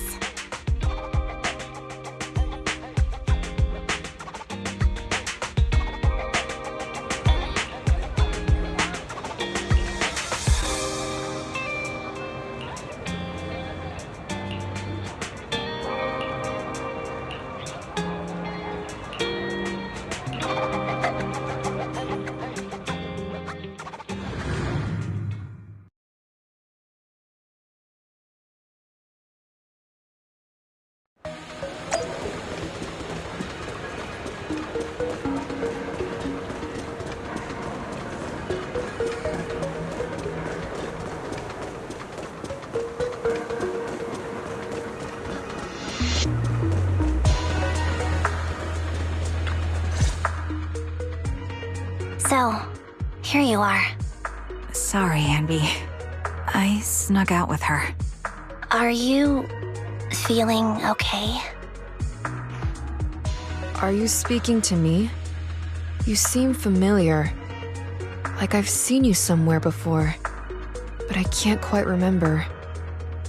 So, here you are. Sorry, Ambi. I snuck out with her. Are you feeling okay? Are you speaking to me? You seem familiar. Like I've seen you somewhere before, but I can't quite remember.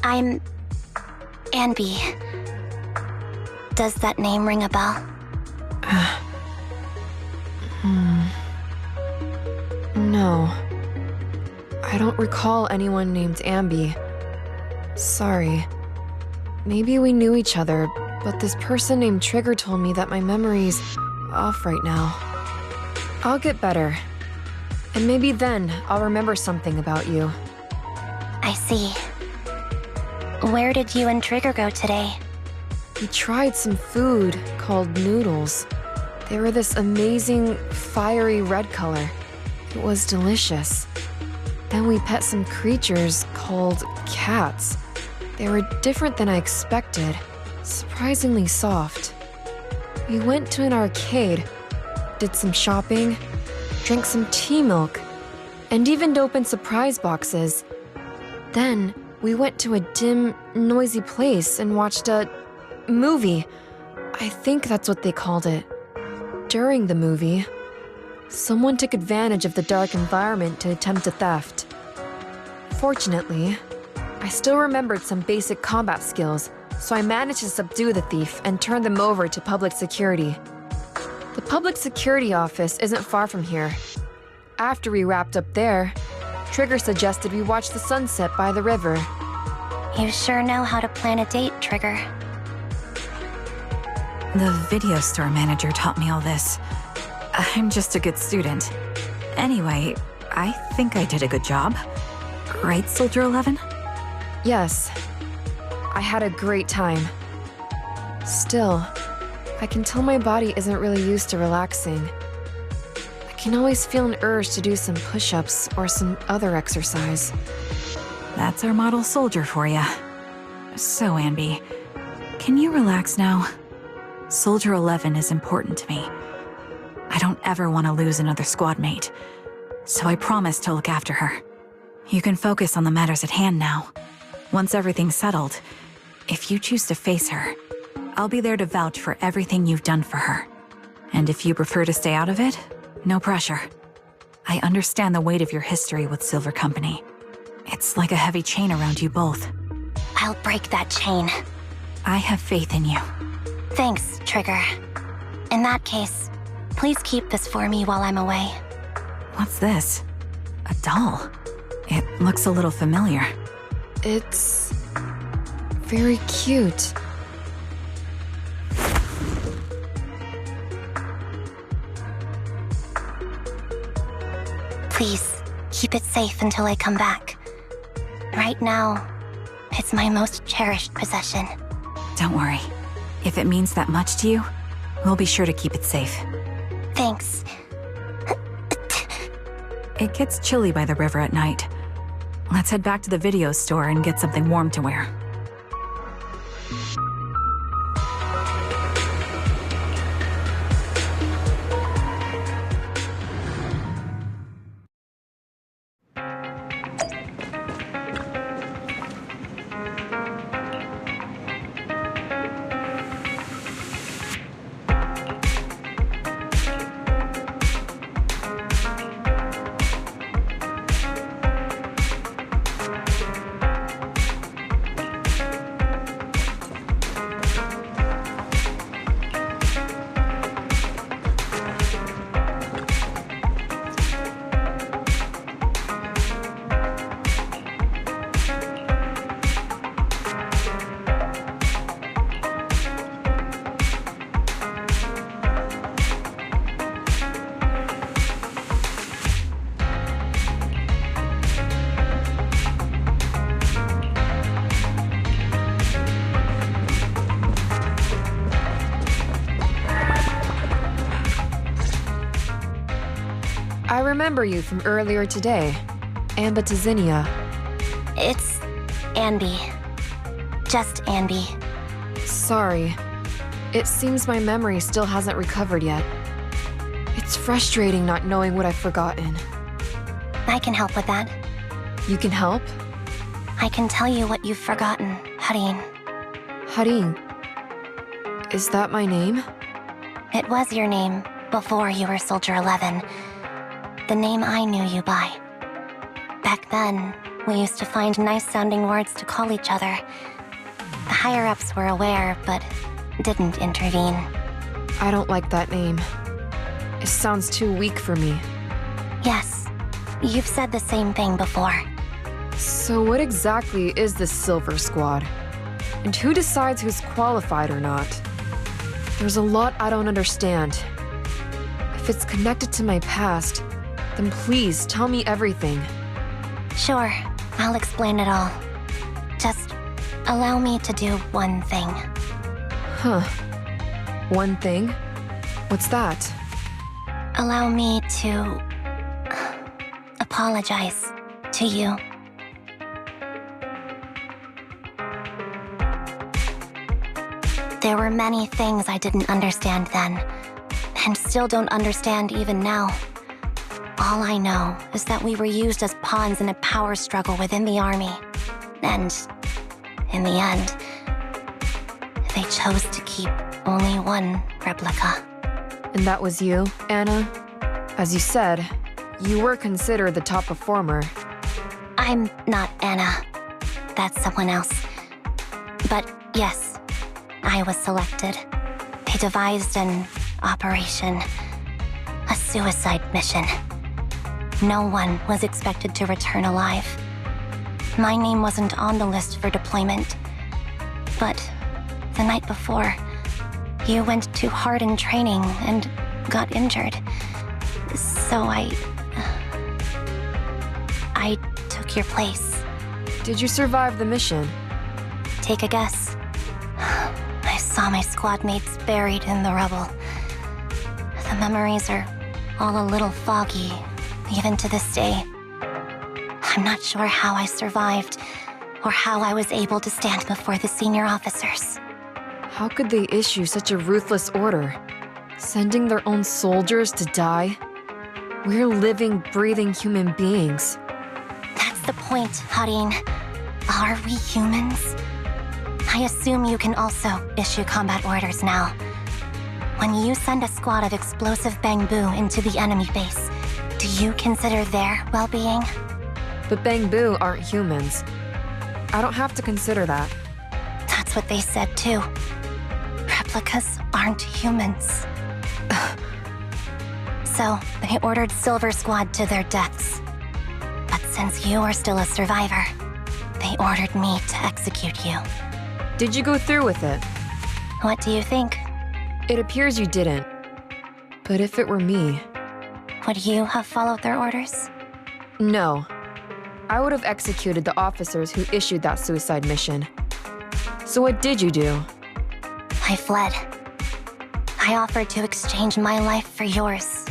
I'm Anby. Does that name ring a bell? No. I don't recall anyone named Ambi. Sorry. Maybe we knew each other, but this person named Trigger told me that my memory's off right now. I'll get better. And maybe then I'll remember something about you. I see. Where did you and Trigger go today? We tried some food called noodles. They were this amazing, fiery red color. It was delicious. Then we pet some creatures called cats. They were different than I expected, surprisingly soft. We went to an arcade, did some shopping, drank some tea milk, and even opened surprise boxes. Then we went to a dim, noisy place and watched a movie. I think that's what they called it. During the movie, someone took advantage of the dark environment to attempt a theft. Fortunately, I still remembered some basic combat skills, so I managed to subdue the thief and turn them over to public security. The public security office isn't far from here. After we wrapped up there, Trigger suggested we watch the sunset by the river. You sure know how to plan a date, Trigger. The video store manager taught me all this. I'm just a good student. Anyway, I think I did a good job. Right, Soldier 11? Yes, I had a great time. Still, I can tell my body isn't really used to relaxing. I can always feel an urge to do some push-ups or some other exercise. That's our model soldier for ya. So, Ambi, can you relax now? Soldier 11 is important to me. I don't ever want to lose another squad mate, so I promise to look after her. You can focus on the matters at hand now. Once everything's settled, if you choose to face her, I'll be there to vouch for everything you've done for her. And if you prefer to stay out of it, no pressure. I understand the weight of your history with Silver Company. It's like a heavy chain around you both. I'll break that chain. I have faith in you. Thanks, Trigger. In that case, please keep this for me while I'm away. What's this? A doll? It looks a little familiar. It's very cute. Please, keep it safe until I come back. Right now, it's my most cherished possession. Don't worry. If it means that much to you, we'll be sure to keep it safe. Thanks. It gets chilly by the river at night. Let's head back to the video store and get something warm to wear. I remember you from earlier today. Ambitizinia. It's Andy. Just Andy. Sorry. It seems my memory still hasn't recovered yet. It's frustrating not knowing what I've forgotten. I can help with that. You can help? I can tell you what you've forgotten, Harin. Harin. Is that my name? It was your name before you were Soldier 11. The name I knew you by. Back then, we used to find nice-sounding words to call each other. The higher-ups were aware, but didn't intervene. I don't like that name. It sounds too weak for me. Yes, you've said the same thing before. So what exactly is the Silver Squad? And who decides who's qualified or not? There's a lot I don't understand. If it's connected to my past, then please tell me everything. Sure, I'll explain it all. Just allow me to do one thing. Huh. One thing? What's that? Allow me to apologize to you. There were many things I didn't understand then, and still don't understand even now. All I know is that we were used as pawns in a power struggle within the army. And, in the end, they chose to keep only one replica. And that was you, Anna? As you said, you were considered the top performer. I'm not Anna. That's someone else. But yes, I was selected. They devised an operation, a suicide mission. No one was expected to return alive. My name wasn't on the list for deployment. But the night before, you went too hard in training and got injured. So I took your place. Did you survive the mission? Take a guess. I saw my squad mates buried in the rubble. The memories are all a little foggy, even to this day. I'm not sure how I survived, or how I was able to stand before the senior officers. How could they issue such a ruthless order? Sending their own soldiers to die? We're living, breathing human beings. That's the point, Harin. Are we humans? I assume you can also issue combat orders now. When you send a squad of explosive Bangbu into the enemy base, do you consider their well-being? But Bangbu aren't humans. I don't have to consider that. That's what they said too. Replicas aren't humans. So, they ordered Silver Squad to their deaths. But since you are still a survivor, they ordered me to execute you. Did you go through with it? What do you think? It appears you didn't. But if it were me... Would you have followed their orders? No. I would have executed the officers who issued that suicide mission. So what did you do? I fled. I offered to exchange my life for yours.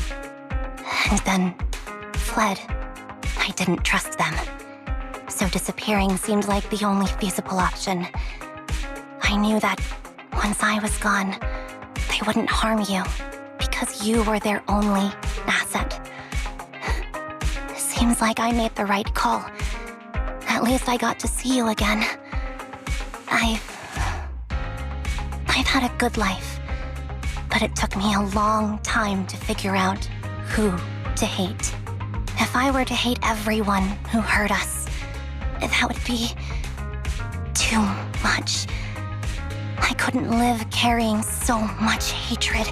And then fled. I didn't trust them. So disappearing seemed like the only feasible option. I knew that once I was gone, they wouldn't harm you because you were their only asset. Seems like I made the right call. At least I got to see you again. I've had a good life, but it took me a long time to figure out who to hate. If I were to hate everyone who hurt us, that would be too much. I couldn't live carrying so much hatred.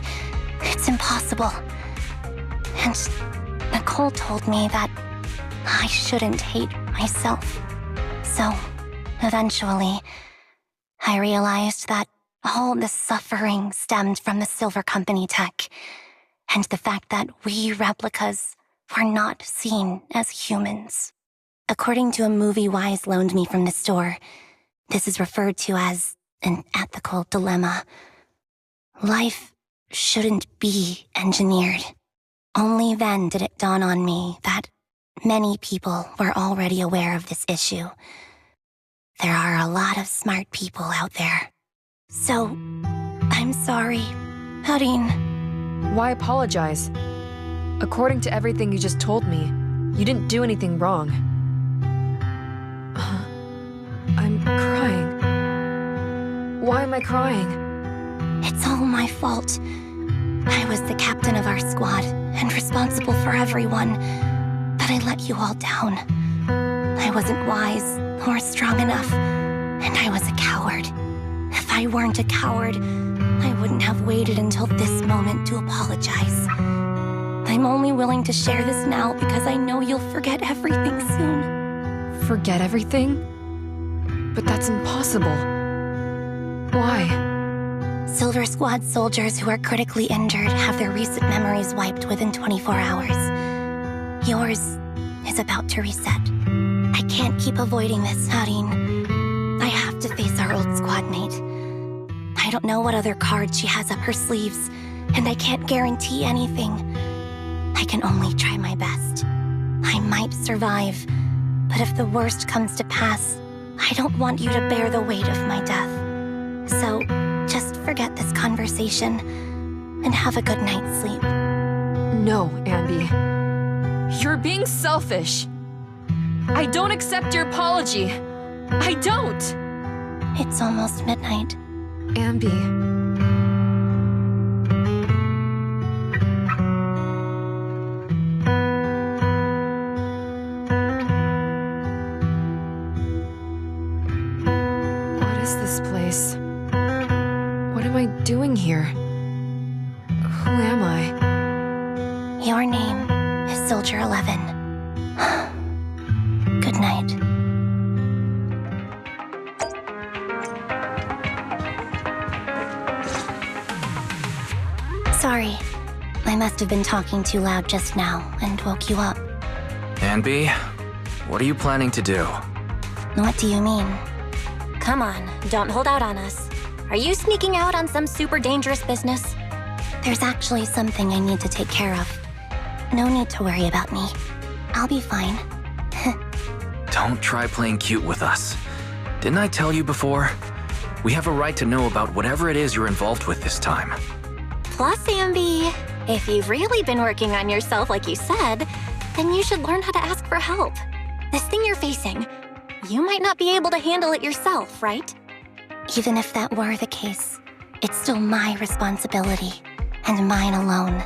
It's impossible. And Nicole told me that I shouldn't hate myself. So, eventually, I realized that all the suffering stemmed from the Silver Company tech, and the fact that we replicas were not seen as humans. According to a movie Wise loaned me from the store, this is referred to as an ethical dilemma. Life shouldn't be engineered. Only then did it dawn on me that many people were already aware of this issue. There are a lot of smart people out there. So, I'm sorry, Harin. Why apologize? According to everything you just told me, you didn't do anything wrong. I'm crying. Why am I crying? It's all my fault. I was the captain of our squad and responsible for everyone, but I let you all down. I wasn't wise or strong enough, and I was a coward. If I weren't a coward, I wouldn't have waited until this moment to apologize. I'm only willing to share this now because I know you'll forget everything soon. Forget everything? But that's impossible. Why? Silver Squad soldiers who are critically injured have their recent memories wiped within 24 hours. Yours is about to reset. I can't keep avoiding this, Harin. I have to face our old squad mate. I don't know what other cards she has up her sleeves, and I can't guarantee anything. I can only try my best. I might survive, but if the worst comes to pass, I don't want you to bear the weight of my death. So, just forget this conversation, and have a good night's sleep. No, Ambi. You're being selfish. I don't accept your apology. I don't! It's almost midnight. Ambi. What is this place? What am I doing here? Who am I? Your name is Soldier 11. Good night. Sorry. I must have been talking too loud just now and woke you up. Anby, what are you planning to do? What do you mean? Come on, don't hold out on us. Are you sneaking out on some super dangerous business? There's actually something I need to take care of. No need to worry about me. I'll be fine. Don't try playing cute with us. Didn't I tell you before? We have a right to know about whatever it is you're involved with this time. Plus, Ambi, if you've really been working on yourself like you said, then you should learn how to ask for help. This thing you're facing, you might not be able to handle it yourself, right? Even if that were the case, it's still my responsibility, and mine alone.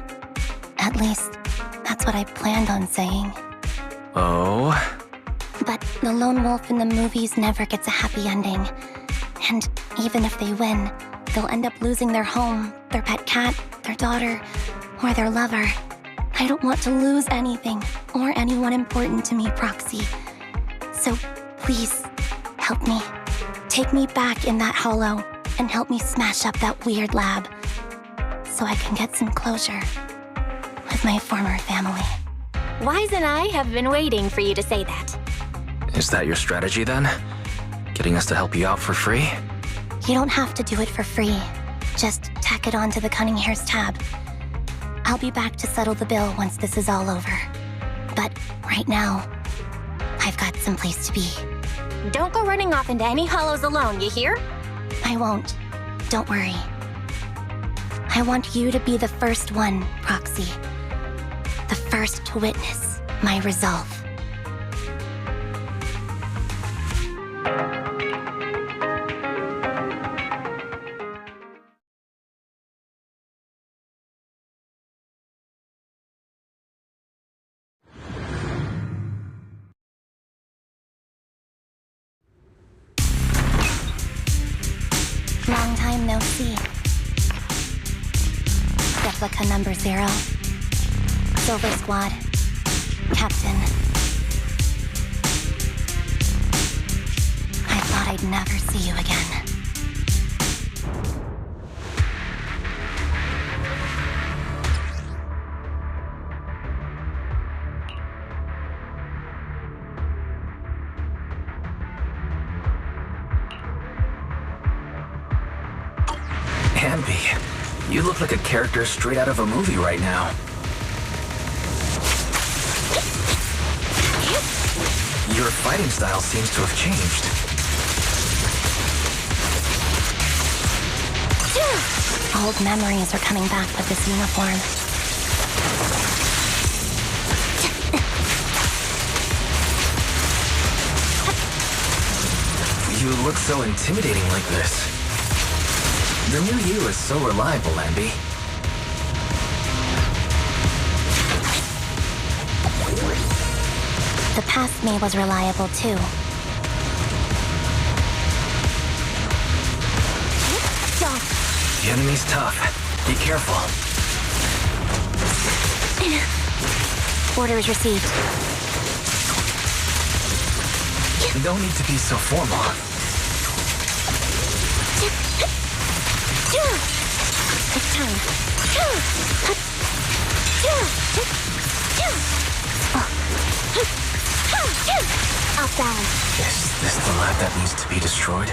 At least, that's what I planned on saying. Oh? But the lone wolf in the movies never gets a happy ending. And even if they win, they'll end up losing their home, their pet cat, their daughter, or their lover. I don't want to lose anything, or anyone important to me, Proxy. So, please, help me. Take me back in that hollow, and help me smash up that weird lab, so I can get some closure with my former family. Wise and I have been waiting for you to say that. Is that your strategy then? Getting us to help you out for free? You don't have to do it for free. Just tack it onto the Cunning Hair's tab. I'll be back to settle the bill once this is all over. But right now, I've got someplace to be. Don't go running off into any hollows alone, you hear? I won't. Don't worry. I want you to be the first one, Proxy. The first to witness my resolve. Long time no see. Replica number 0. Silver Squad. Captain. I thought I'd never see you again. Ambi, you look like a character straight out of a movie right now. Your fighting style seems to have changed. Old memories are coming back with this uniform. You look so intimidating like this. The new you is so reliable, Ambi. The past me was reliable too. The enemy's tough. Be careful. Orders received. No need to be so formal. It's time. Off balance. Is this the lab that needs to be destroyed?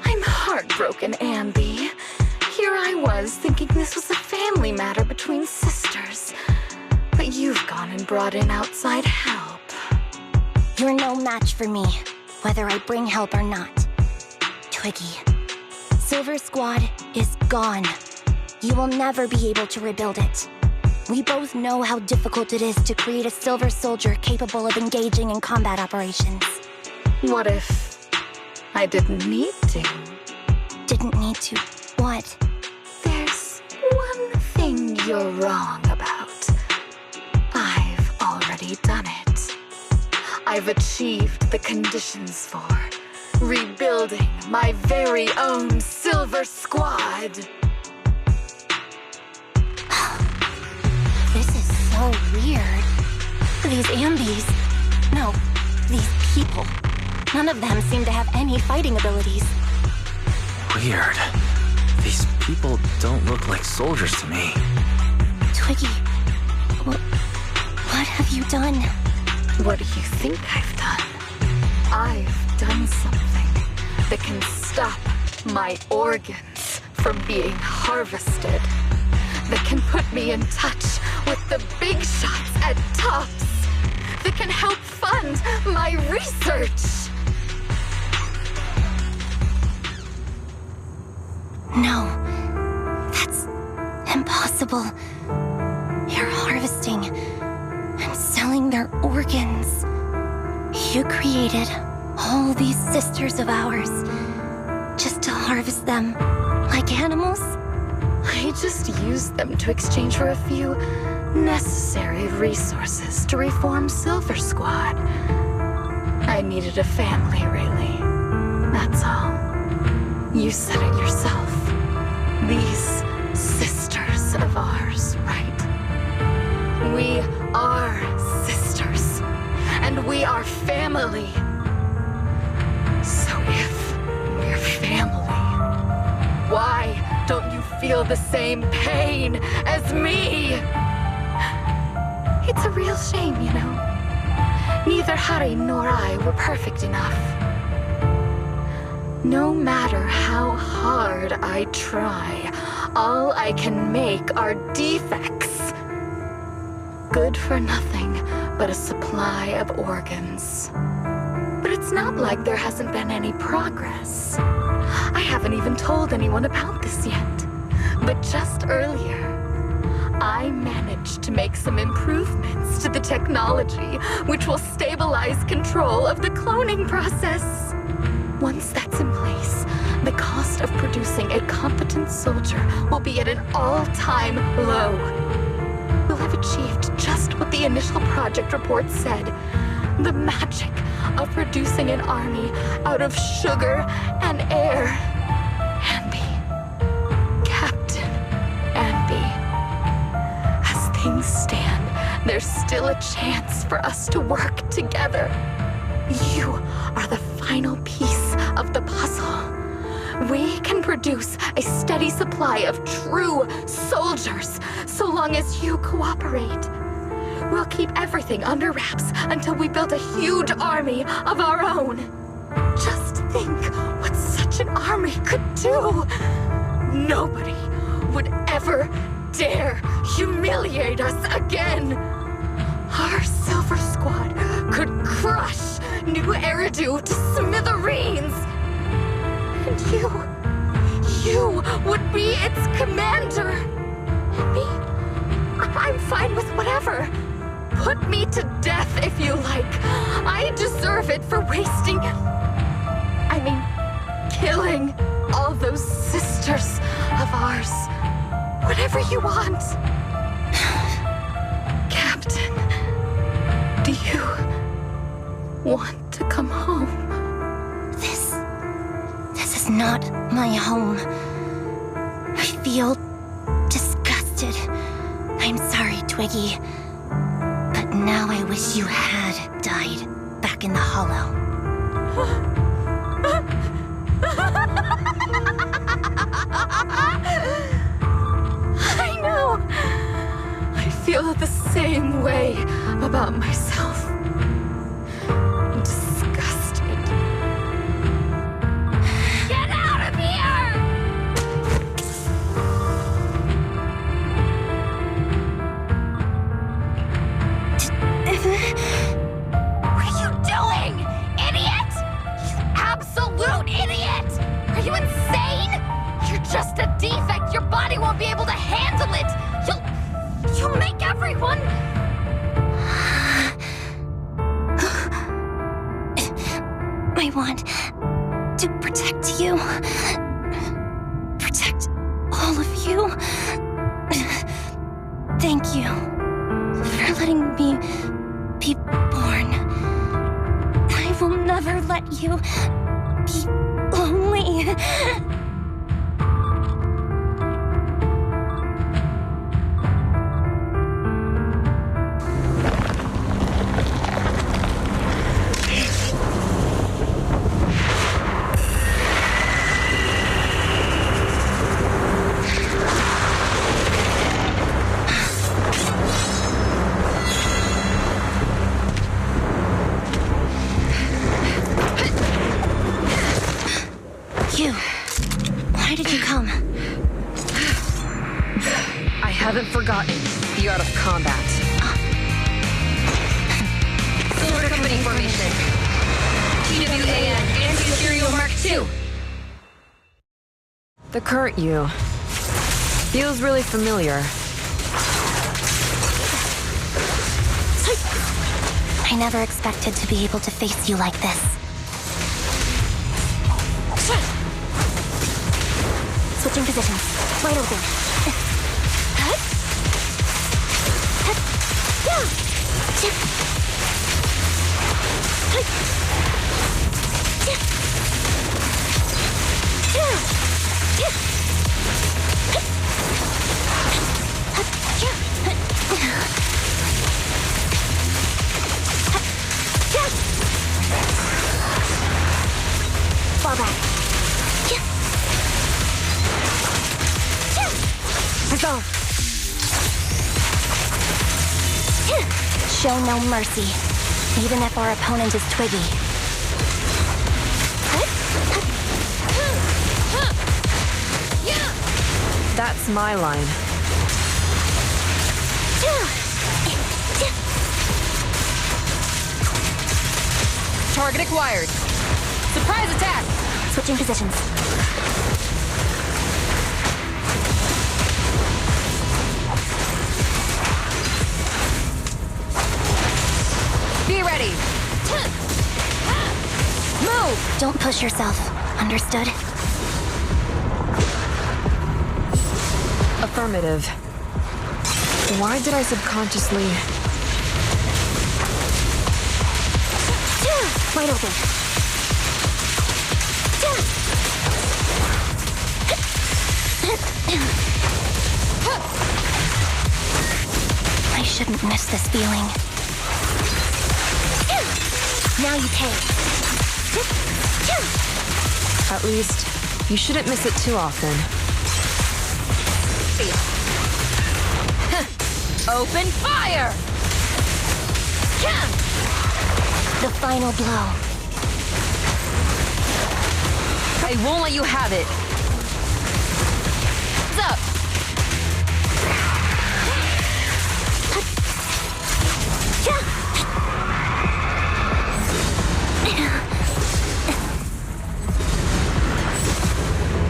I'm heartbroken, Ambi. Here I was thinking this was a family matter between sisters. But you've gone and brought in outside help. You're no match for me, whether I bring help or not. Twiggy. Silver Squad is gone. You will never be able to rebuild it. We both know how difficult it is to create a Silver Soldier capable of engaging in combat operations. What if I didn't need to? Didn't need to. What? There's one thing you're wrong about. I've already done it. I've achieved the conditions for rebuilding my very own Silver Squad. This is so weird. These Ambis. No, these people. None of them seem to have any fighting abilities. Weird. These people don't look like soldiers to me. Twiggy, what have you done? What do you think I've done? I've done something that can stop my organs from being harvested. That can put me in touch with the big shots at Tops. That can help fund my research. No, that's impossible. You're harvesting and selling their organs. You created all these sisters of ours just to harvest them like animals? I just used them to exchange for a few necessary resources to reform Silver Squad. I needed a family, really. That's all. You said it yourself. These sisters of ours, right? We are sisters, and we are family. So if we're family, why don't you feel the same pain as me? It's a real shame, you know. Neither Harry nor I were perfect enough. No matter how hard I try, all I can make are defects. Good for nothing but a supply of organs. But it's not like there hasn't been any progress. I haven't even told anyone about this yet. But just earlier, I managed to make some improvements to the technology which will stabilize control of the cloning process. Once that's in place, the cost of producing a competent soldier will be at an all-time low. We'll have achieved just what the initial project report said. The magic of producing an army out of sugar and air. Ambi. Captain Ambi. As things stand, there's still a chance for us to work together. You are the final piece of the puzzle. We can produce a steady supply of true soldiers so long as you cooperate. We'll keep everything under wraps until we build a huge army of our own. Just think what such an army could do. Nobody would ever dare humiliate us again. Our Silver Squad could crush New Eridu to smithereens. And you would be its commander. And me, I'm fine with whatever. Put me to death if you like. I deserve it for killing all those sisters of ours. Whatever you want. Captain, do you want to come home? This is not my home. I feel disgusted. I'm sorry, Twiggy. But now I wish you had died back in the Hollow. I know. I feel the same way about myself. Disgusted. Get out of here! What are you doing, idiot? You absolute idiot! Are you insane? You're just a defect. Your body won't be able to handle it. You'll make everyone... I want to protect you. Protect all of you. Thank you for letting me be born. I will never let you be lonely. Why did you come? I haven't forgotten the art of combat. Solar Company formation. TWAN Anti-Material Mark II. The current you. Feels really familiar. I never expected to be able to face you like this. Switching positions. Wide open. Fall back. Resolve. Show no mercy, even if our opponent is twiggy. That's my line. Target acquired. Surprise attack! Switching positions. Be ready. Move! Don't push yourself. Understood? Affirmative. Why did I subconsciously... Wide open. I shouldn't miss this feeling. Now you take. At least, you shouldn't miss it too often. Open fire! The final blow. I won't let you have it. What's up?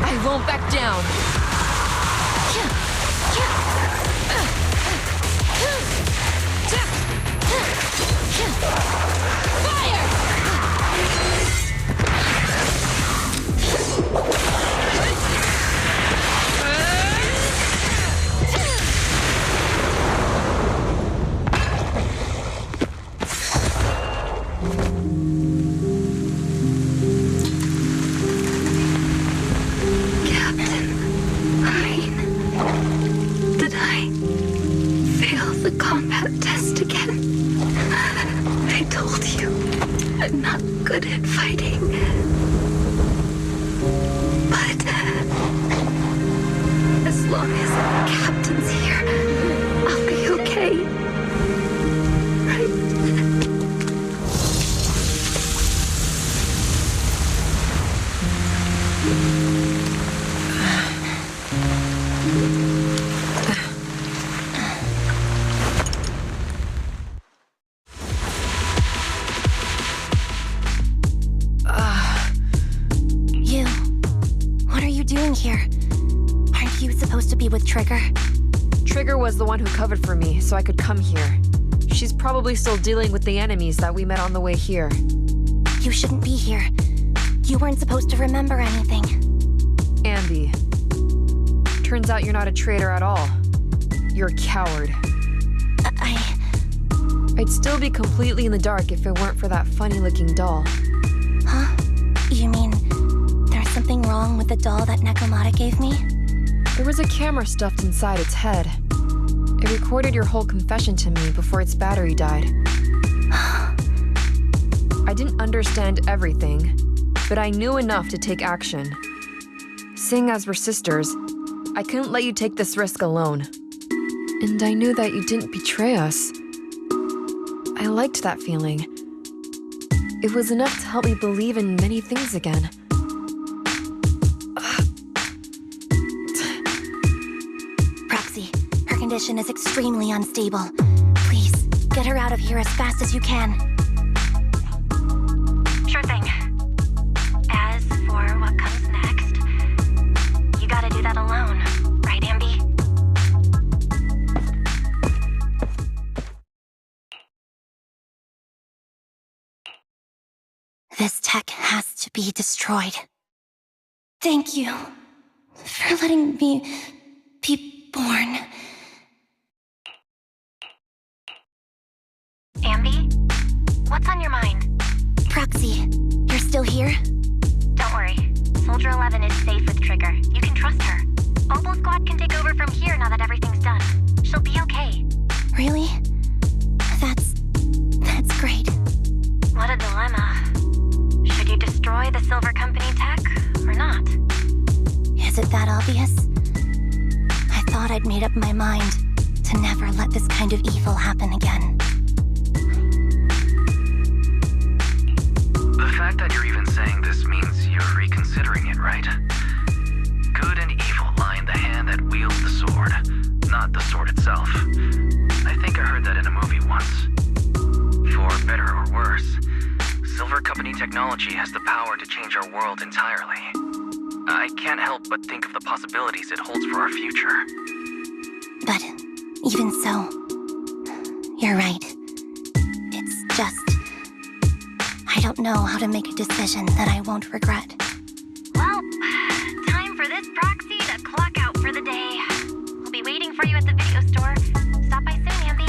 I won't back down. Did I fail the combat test again? I told you I'm not good at fighting. But as long as the captain's here, I'll be okay. Right? You. What are you doing here? Aren't you supposed to be with Trigger? Trigger was the one who covered for me, so I could come here. She's probably still dealing with the enemies that we met on the way here. You shouldn't be here. You weren't supposed to remember anything. Andy. Turns out you're not a traitor at all. You're a coward. I'd still be completely in the dark if it weren't for that funny-looking doll. Huh? You mean there's something wrong with the doll that Nekomata gave me? There was a camera stuffed inside its head. It recorded your whole confession to me before its battery died. I didn't understand everything, but I knew enough to take action. Seeing as we're sisters, I couldn't let you take this risk alone. And I knew that you didn't betray us. I liked that feeling. It was enough to help me believe in many things again. Proxy, her condition is extremely unstable. Please, get her out of here as fast as you can. Sure thing. As for what comes next, you This tech has to be destroyed. Thank you for letting me be born. Ambi? What's on your mind? Proxy, you're still here? Don't worry. Soldier 11 is safe with Trigger. You can trust her. Opal Squad can take over from here now that everything's done. She'll be okay. Really? That's great. What a dilemma. Should you destroy the Silver Company tech, or not? Is it that obvious? I thought I'd made up my mind to never let this kind of evil happen again. The fact that you're even saying this means you're reconsidering it, right? Good and evil lie in the hand that wields the sword, not the sword itself. I think I heard that in a movie once. For better or worse, Silver Company technology has the power to change our world entirely. I can't help but think of the possibilities it holds for our future. But even so, you're right. It's just... I don't know how to make a decision that I won't regret. Well, time for this proxy to clock out for the day. We'll be waiting for you at the video store. Stop by soon, Ambi.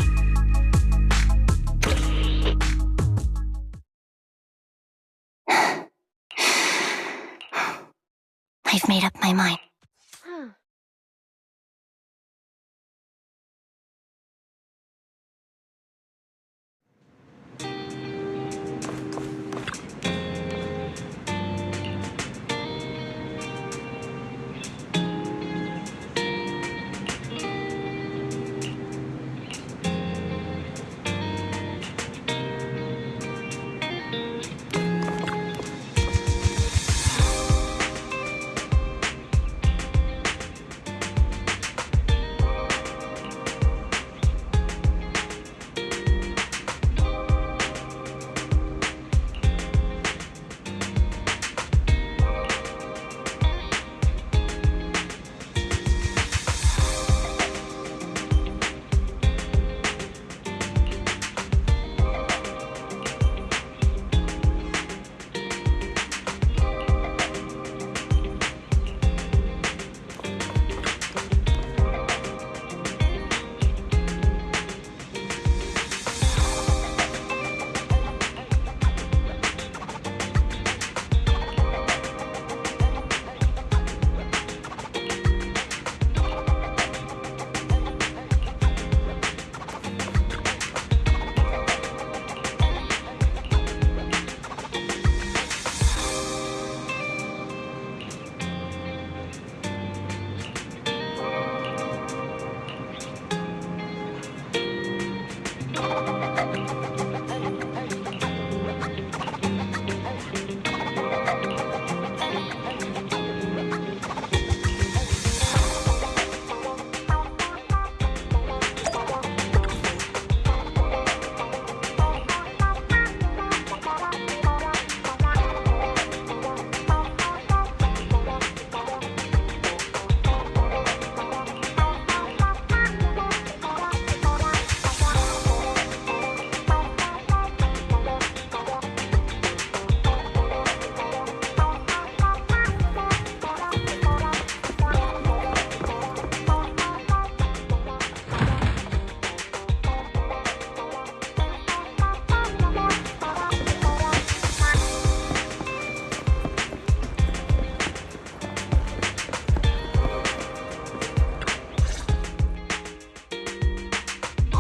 I've made up my mind.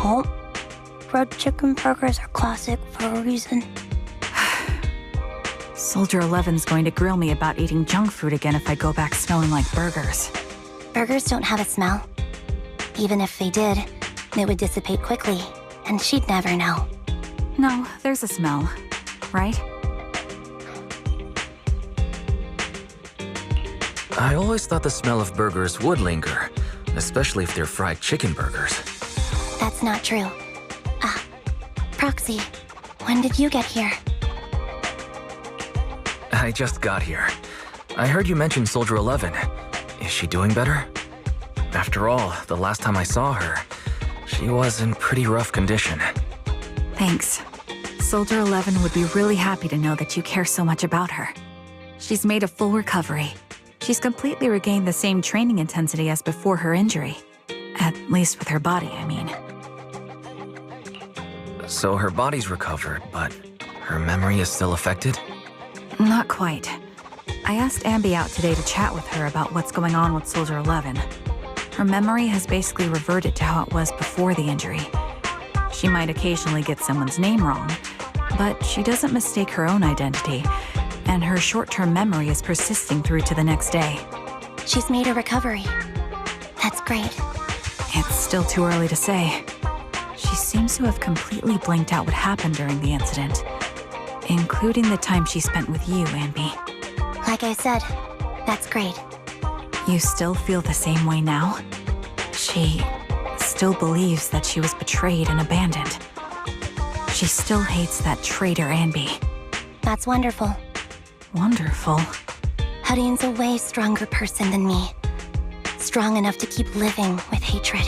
Oh, red chicken burgers are classic for a reason. Soldier 11's going to grill me about eating junk food again if I go back smelling like burgers. Burgers don't have a smell. Even if they did, it would dissipate quickly, and she'd never know. No, there's a smell, right? I always thought the smell of burgers would linger, especially if they're fried chicken burgers. That's not true. Proxy, when did you get here? I just got here. I heard you mention Soldier 11. Is she doing better? After all, the last time I saw her, she was in pretty rough condition. Thanks. Soldier 11 would be really happy to know that you care so much about her. She's made a full recovery. She's completely regained the same training intensity as before her injury. At least with her body, I mean. So her body's recovered, but her memory is still affected? Not quite. I asked Ambi out today to chat with her about what's going on with Soldier 11. Her memory has basically reverted to how it was before the injury. She might occasionally get someone's name wrong, but she doesn't mistake her own identity, and her short-term memory is persisting through to the next day. She's made a recovery. That's great. It's still too early to say. She seems to have completely blanked out what happened during the incident, including the time she spent with you, Ambi. Like I said, that's great. You still feel the same way now? She still believes that she was betrayed and abandoned. She still hates that traitor Ambi. That's wonderful. Wonderful. Hudeen's a way stronger person than me. Strong enough to keep living with hatred.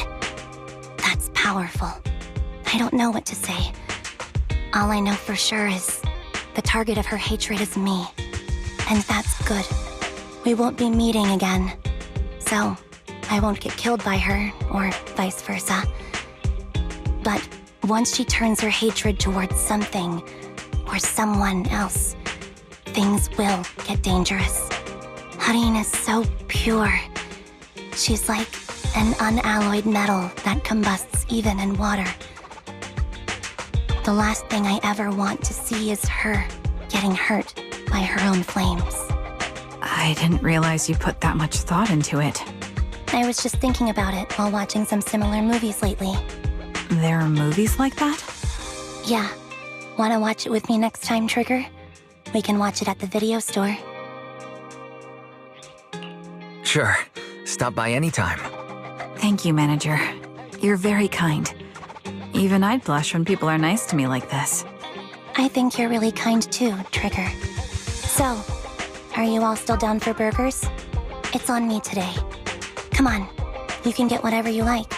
That's powerful. I don't know what to say. All I know for sure is the target of her hatred is me. And that's good. We won't be meeting again. So, I won't get killed by her, or vice versa. But once she turns her hatred towards something, or someone else, things will get dangerous. Hudeen is so pure. She's like an unalloyed metal that combusts even in water. The last thing I ever want to see is her getting hurt by her own flames. I didn't realize you put that much thought into it. I was just thinking about it while watching some similar movies lately. There are movies like that? Yeah. Wanna watch it with me next time, Trigger? We can watch it at the video store. Sure. Stop by anytime. Thank you, Manager. You're very kind. Even I'd blush when people are nice to me like this. I think you're really kind too, Trigger. So, are you all still down for burgers? It's on me today. Come on, you can get whatever you like.